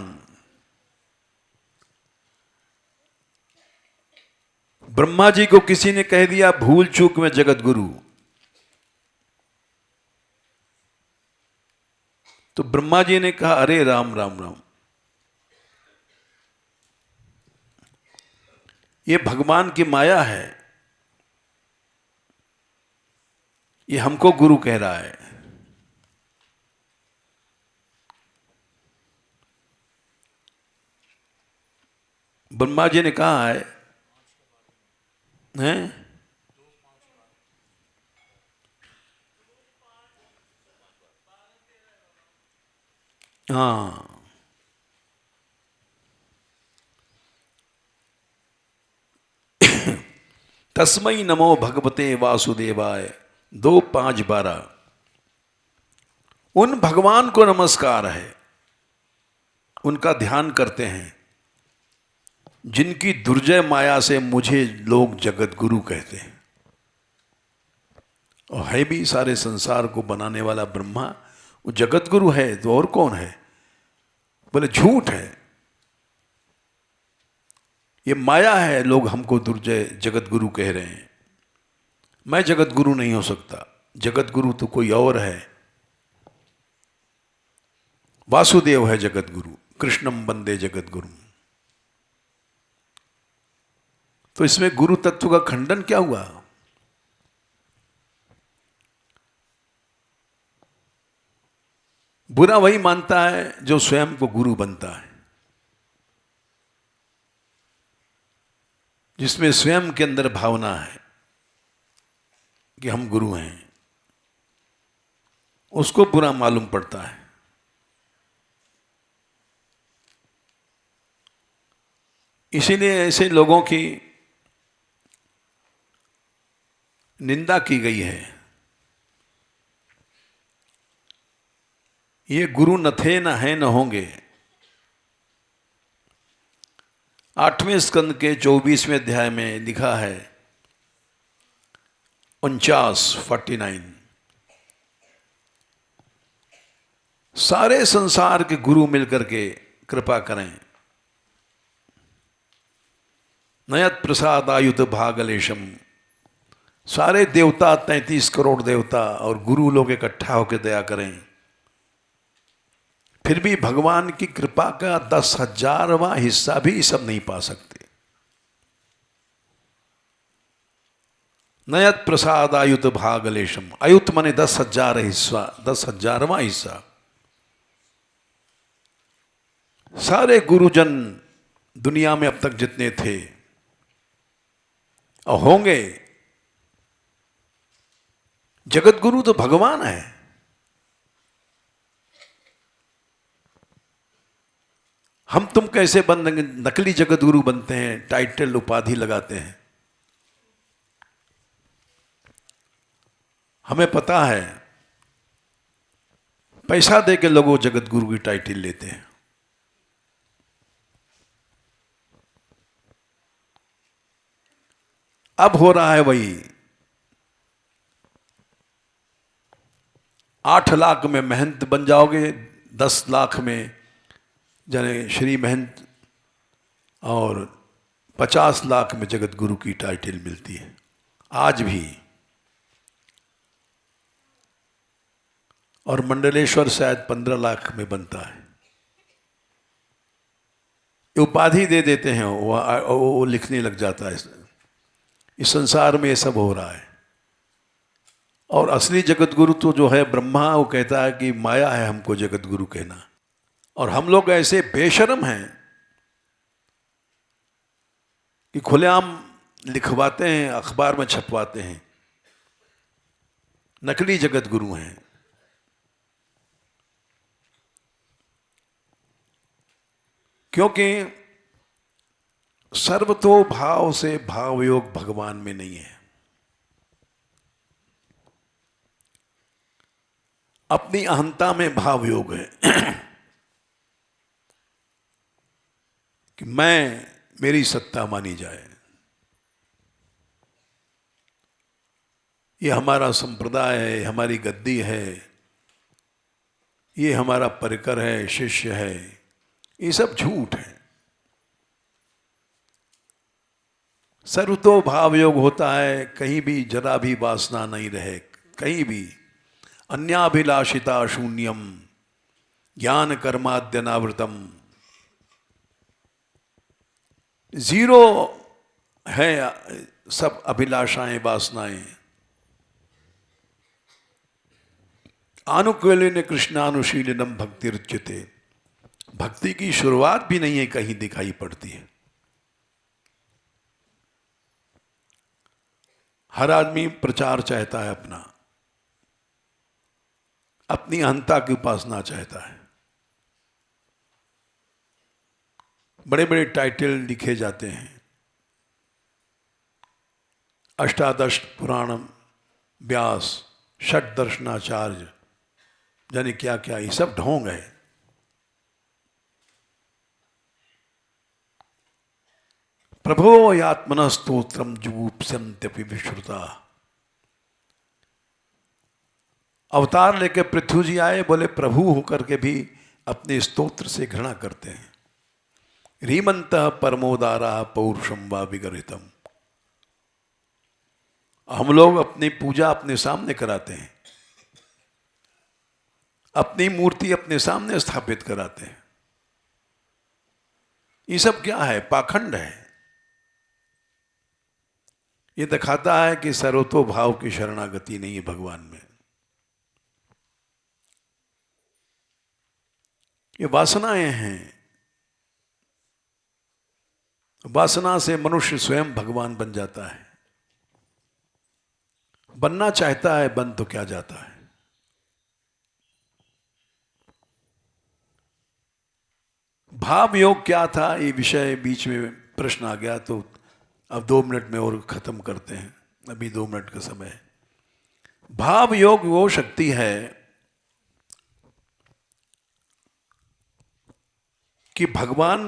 ब्रह्मा जी को किसी ने कह दिया भूल चूक में जगत गुरु, तो ब्रह्मा जी ने कहा अरे राम राम राम, ये भगवान की माया है, ये हमको गुरु कह रहा है। ब्रह्मा जी ने कहा है हैं? हाँ, तस्मै नमो भगवते वासुदेवाय 2, 5, 12। उन भगवान को नमस्कार है, उनका ध्यान करते हैं जिनकी दुर्जय माया से मुझे लोग जगत गुरु कहते हैं। और है भी सारे संसार को बनाने वाला ब्रह्मा, वो जगत गुरु है तो और कौन है? बोले झूठ है, ये माया है। लोग हमको दुर्जय जगत गुरु कह रहे हैं। मैं जगत गुरु नहीं हो सकता। जगत गुरु तो कोई और है। वासुदेव है जगत गुरु। कृष्णम वंदे जगत गुरु। तो इसमें गुरु तत्व का खंडन क्या हुआ? बुरा वही मानता है जो स्वयं को गुरु बनता है, जिसमें स्वयं के अंदर भावना है कि हम गुरु हैं, उसको बुरा मालूम पड़ता है। इसीलिए ऐसे लोगों की निंदा की गई है। ये गुरु न थे, न हैं, न होंगे। 8वें स्कंद के 24वें अध्याय में लिखा है 49 सारे संसार के गुरु मिलकर के कृपा करें। नयत प्रसाद आयुध भागलेशम। सारे देवता 33 करोड़ देवता और गुरु लोग इकट्ठा होकर दया करें। फिर भी भगवान की कृपा का 10,000वां हिस्सा भी सब नहीं पा सकते। नयत प्रसाद आयुत भागलेशम। आयुत माने 10,000 हिस्सा, 10,000वां हिस्सा। सारे गुरुजन दुनिया में अब तक जितने थे और होंगे, जगत गुरु तो भगवान है। हम तुम कैसे बनेंगे? नकली जगत गुरु बनते हैं, टाइटल उपाधि लगाते हैं। हमें पता है पैसा दे के लोग जगत गुरु की टाइटल लेते हैं। अब हो रहा है वही। 8 लाख में महंत बन जाओगे, 10 लाख में जाने श्री महंत, और 50 लाख में जगत गुरु की टाइटल मिलती है आज भी। और मंडलेश्वर शायद 15 लाख में बनता है। उपाधि दे देते हैं, वो लिखने लग जाता है। इस संसार में ये सब हो रहा है। और असली जगत गुरु तो जो है ब्रह्मा, वो कहता है कि माया है हमको जगत गुरु कहना। और हम लोग ऐसे बेशर्म हैं कि खुलेआम लिखवाते हैं, अखबार में छपवाते हैं, नकली जगत गुरु हैं। क्योंकि सर्वतो भाव से भाव योग भगवान में नहीं है। अपनी अहंता में भाव योग है कि मैं, मेरी सत्ता मानी जाए। ये हमारा संप्रदाय है, हमारी गद्दी है, ये हमारा परिकर है, शिष्य है। ये सब झूठ है। सर्वतो भाव योग होता है कहीं भी जरा भी वासना नहीं रहे, कहीं भी अन्याभिलाषिता शून्यम ज्ञान कर्माद्यनावृतम। जीरो है सब अभिलाषाएं, वासनाएं। आनुकूल्येन कृष्णानुशीलनम भक्तिरुच्यते। भक्ति की शुरुआत भी नहीं है कहीं दिखाई पड़ती है। हर आदमी प्रचार चाहता है, अपनी अहंता की उपासना चाहता है। बड़े बड़े टाइटल लिखे जाते हैं, अष्टादश पुराणम व्यास, षट दर्शनाचार्य, जाने क्या क्या। ये सब ढोंग है। प्रभो यात्मन स्तोत्रम जुगुप्स्यन्त्यपि विश्रुता। अवतार लेके पृथ्वी जी आए, बोले प्रभु होकर के भी अपने स्तोत्र से घृणा करते हैं। रीमंत परमोदारा पौरुषम वा विगरितम। हम लोग अपनी पूजा अपने सामने कराते हैं, अपनी मूर्ति अपने सामने स्थापित कराते हैं। ये सब क्या है? पाखंड है। ये दिखाता है कि सर्वतो भाव की शरणागति नहीं है भगवान में। ये वासनाएं हैं। वासना से मनुष्य स्वयं भगवान बन जाता है। बनना चाहता है, बन तो क्या जाता है। भाव योग क्या था, ये विषय बीच में प्रश्न आ गया, तो अब 2 मिनट में और खत्म करते हैं। अभी 2 मिनट का समय है। भाव योग वो शक्ति है कि भगवान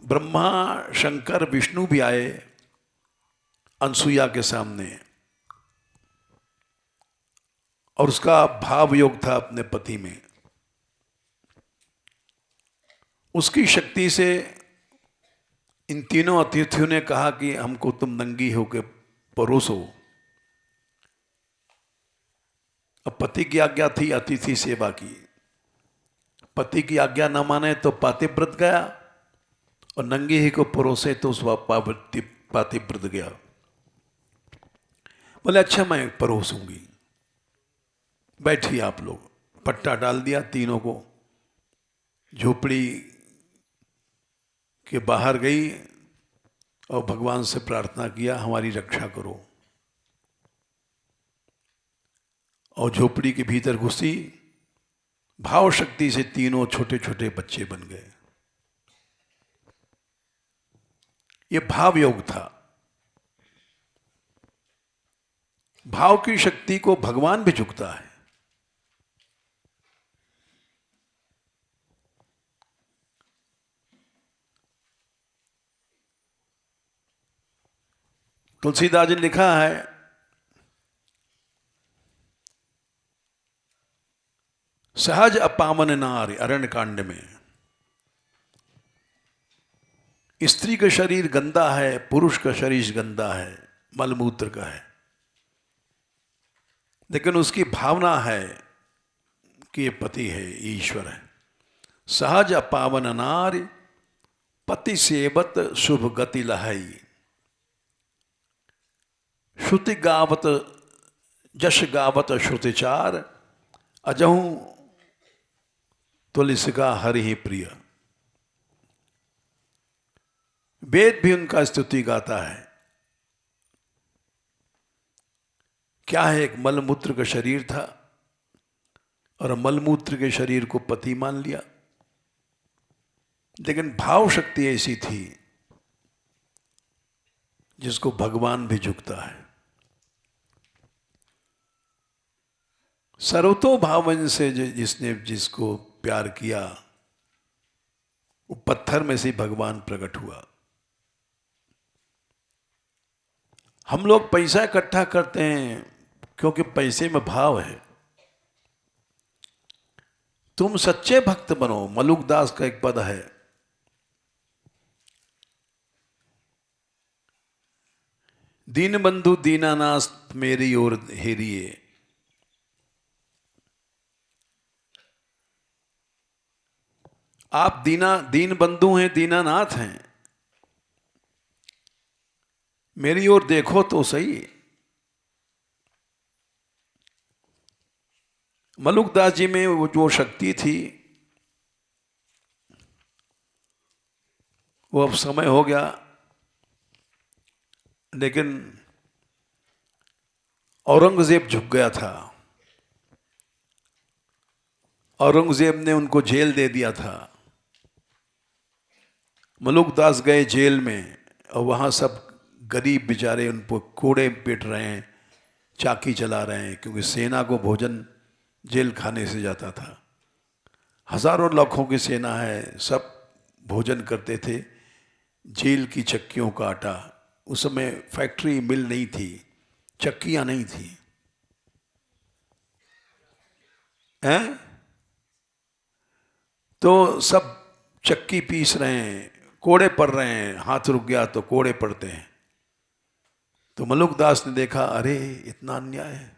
ब्रह्मा, शंकर, विष्णु भी आए अनसुईया के सामने, और उसका भाव योग था अपने पति में। उसकी शक्ति से इन तीनों अतिथियों ने कहा कि हमको तुम नंगी होकर परोसो। अब पति की आज्ञा थी अतिथि सेवा की। पति की आज्ञा न माने तो पातिव्रत गया, और नंगी ही को परोसे तो पातिव्रत गया। बोले अच्छा मैं परोसूंगी। बैठिए आप लोग। पट्टा डाल दिया तीनों को, झोपड़ी के बाहर गई और भगवान से प्रार्थना किया हमारी रक्षा करो। और झोपड़ी के भीतर घुसी, भाव शक्ति से तीनों छोटे छोटे बच्चे बन गए। ये भाव योग था। भाव की शक्ति को भगवान भी झुकता है। तुलसीदास जी ने लिखा है, सहज अपामन नार, अरण्य कांड में, स्त्री का शरीर गंदा है, पुरुष का शरीर गंदा है, मलमूत्र का है, लेकिन उसकी भावना है कि ये पति है, ईश्वर है। सहज अपावन नार, पति सेवत शुभ गति लहाई, श्रुति गावत जश गावत श्रुतिचार, अजहू तुलसिका हरि ही प्रिय। वेद भी उनका स्तुति गाता है। क्या है, एक मलमूत्र का शरीर था और मलमूत्र के शरीर को पति मान लिया, लेकिन भाव शक्ति ऐसी थी जिसको भगवान भी झुकता है। सर्वतो भावन से जिसने जिसको प्यार किया, वो पत्थर में से भगवान प्रकट हुआ। हम लोग पैसा इकट्ठा करते हैं क्योंकि पैसे में भाव है। तुम सच्चे भक्त बनो। मलुकदास का एक पद है, दीन बंधु दीनानाथ मेरी ओर हेरिए, आप दीन बंधु हैं, दीनानाथ हैं, मेरी ओर देखो तो सही। मलुकदास जी में वो जो शक्ति थी, वो अब समय हो गया, लेकिन औरंगजेब झुक गया था। औरंगजेब ने उनको जेल दे दिया था। मलुकदास गए जेल में और वहाँ सब गरीब बेचारे उन पर कोड़े पीट रहे हैं, चाकी चला रहे हैं, क्योंकि सेना को भोजन जेल खाने से जाता था। हजारों लाखों की सेना है, सब भोजन करते थे जेल की चक्कियों का आटा। उस समय फैक्ट्री मिल नहीं थी, चक्कियाँ नहीं थी, हैं? तो सब चक्की पीस रहे हैं, कोड़े पड़ रहे हैं, हाथ रुक गया तो कोड़े पड़ते हैं। तो मलुकदास ने देखा, अरे इतना अन्याय है,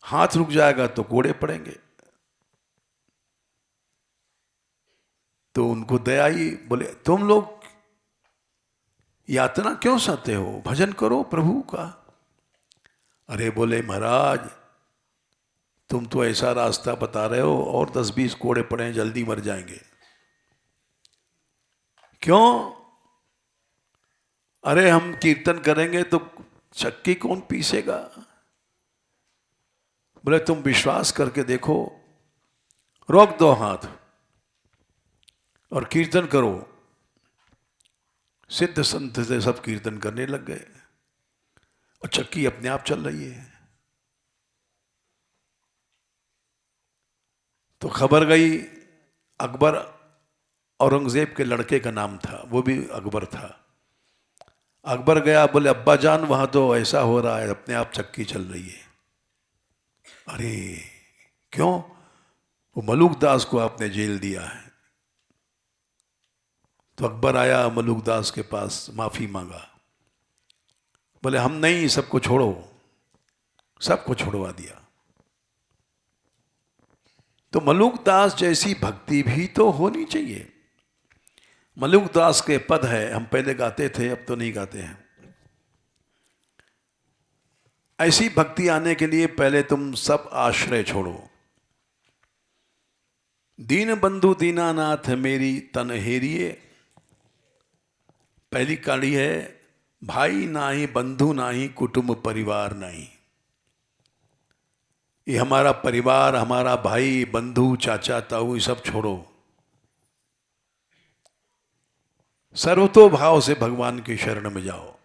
हाथ रुक जाएगा तो कोड़े पड़ेंगे। तो उनको दया आई, बोले तुम लोग यातना क्यों सहते हो, भजन करो प्रभु का। अरे बोले महाराज, तुम तो ऐसा रास्ता बता रहे हो, और 10-20 कोड़े पड़े, जल्दी मर जाएंगे। क्यों? अरे हम कीर्तन करेंगे तो चक्की कौन पीसेगा। बोले तुम विश्वास करके देखो, रोक दो हाथ और कीर्तन करो। सिद्ध संत से सब कीर्तन करने लग गए और चक्की अपने आप चल रही है। तो खबर गई, अकबर औरंगजेब के लड़के का नाम था, वो भी अकबर था। अकबर गया, बोले अब्बा जान वहां तो ऐसा हो रहा है, अपने आप चक्की चल रही है। अरे क्यों? वो मलुकदास को आपने जेल दिया है। तो अकबर आया मलुकदास के पास, माफी मांगा। बोले हम नहीं, सबको छोड़ो। सबको छुड़वा दिया। तो मलुकदास जैसी भक्ति भी तो होनी चाहिए। मलुकदास के पद है, हम पहले गाते थे, अब तो नहीं गाते हैं। ऐसी भक्ति आने के लिए पहले तुम सब आश्रय छोड़ो। दीन बंधु दीनानाथ मेरी तन हेरिए। पहली कड़ी है, भाई नाही बंधु नाही कुटुंब परिवार नहीं। ये हमारा परिवार, हमारा भाई बंधु चाचा ताऊ, ये सब छोड़ो। सर्वतो भाव से भगवान की शरण में जाओ।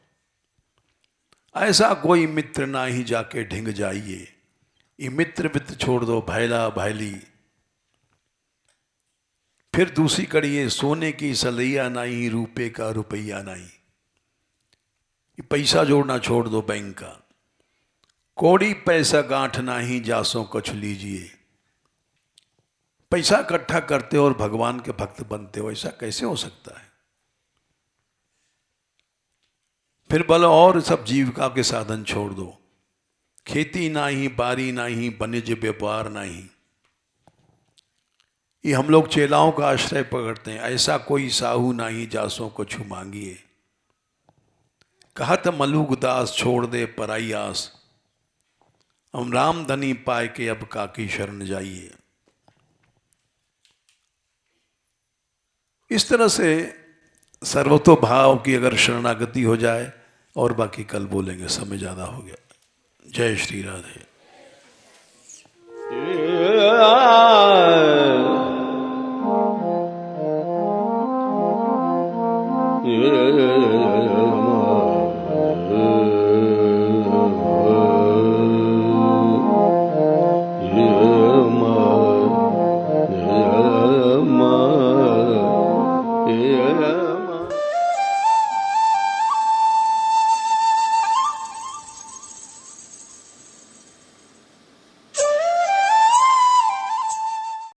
ऐसा कोई मित्र ना ही जाके ढिंग जाइए। ये मित्र वित्र छोड़ दो, भैला भैली। फिर दूसरी कड़ी है, सोने की सलैया नहीं रुपए का रुपया नहीं। ये पैसा जोड़ना छोड़ दो बैंक का। कौड़ी पैसा गांठ नहीं जासों कछ लीजिए। पैसा इकट्ठा करते हो और भगवान के भक्त बनते हो, ऐसा कैसे हो सकता है। फिर बोलो और सब जीविका के साधन छोड़ दो। खेती नहीं, बारी नहीं, वाणिज्य व्यापार नहीं। ये हम लोग चेलाओं का आश्रय पकड़ते हैं। ऐसा कोई साहू नहीं जासों को छू मांगिए। कहत मलुक दास छोड़ दे पराई आस। हम राम धनी पाए के अब काकी शरण जाइए। इस तरह से सर्वतो भाव की अगर शरणागति हो जाए, और बाकी कल बोलेंगे, समय ज्यादा हो गया। जय श्री राधे। Yeah.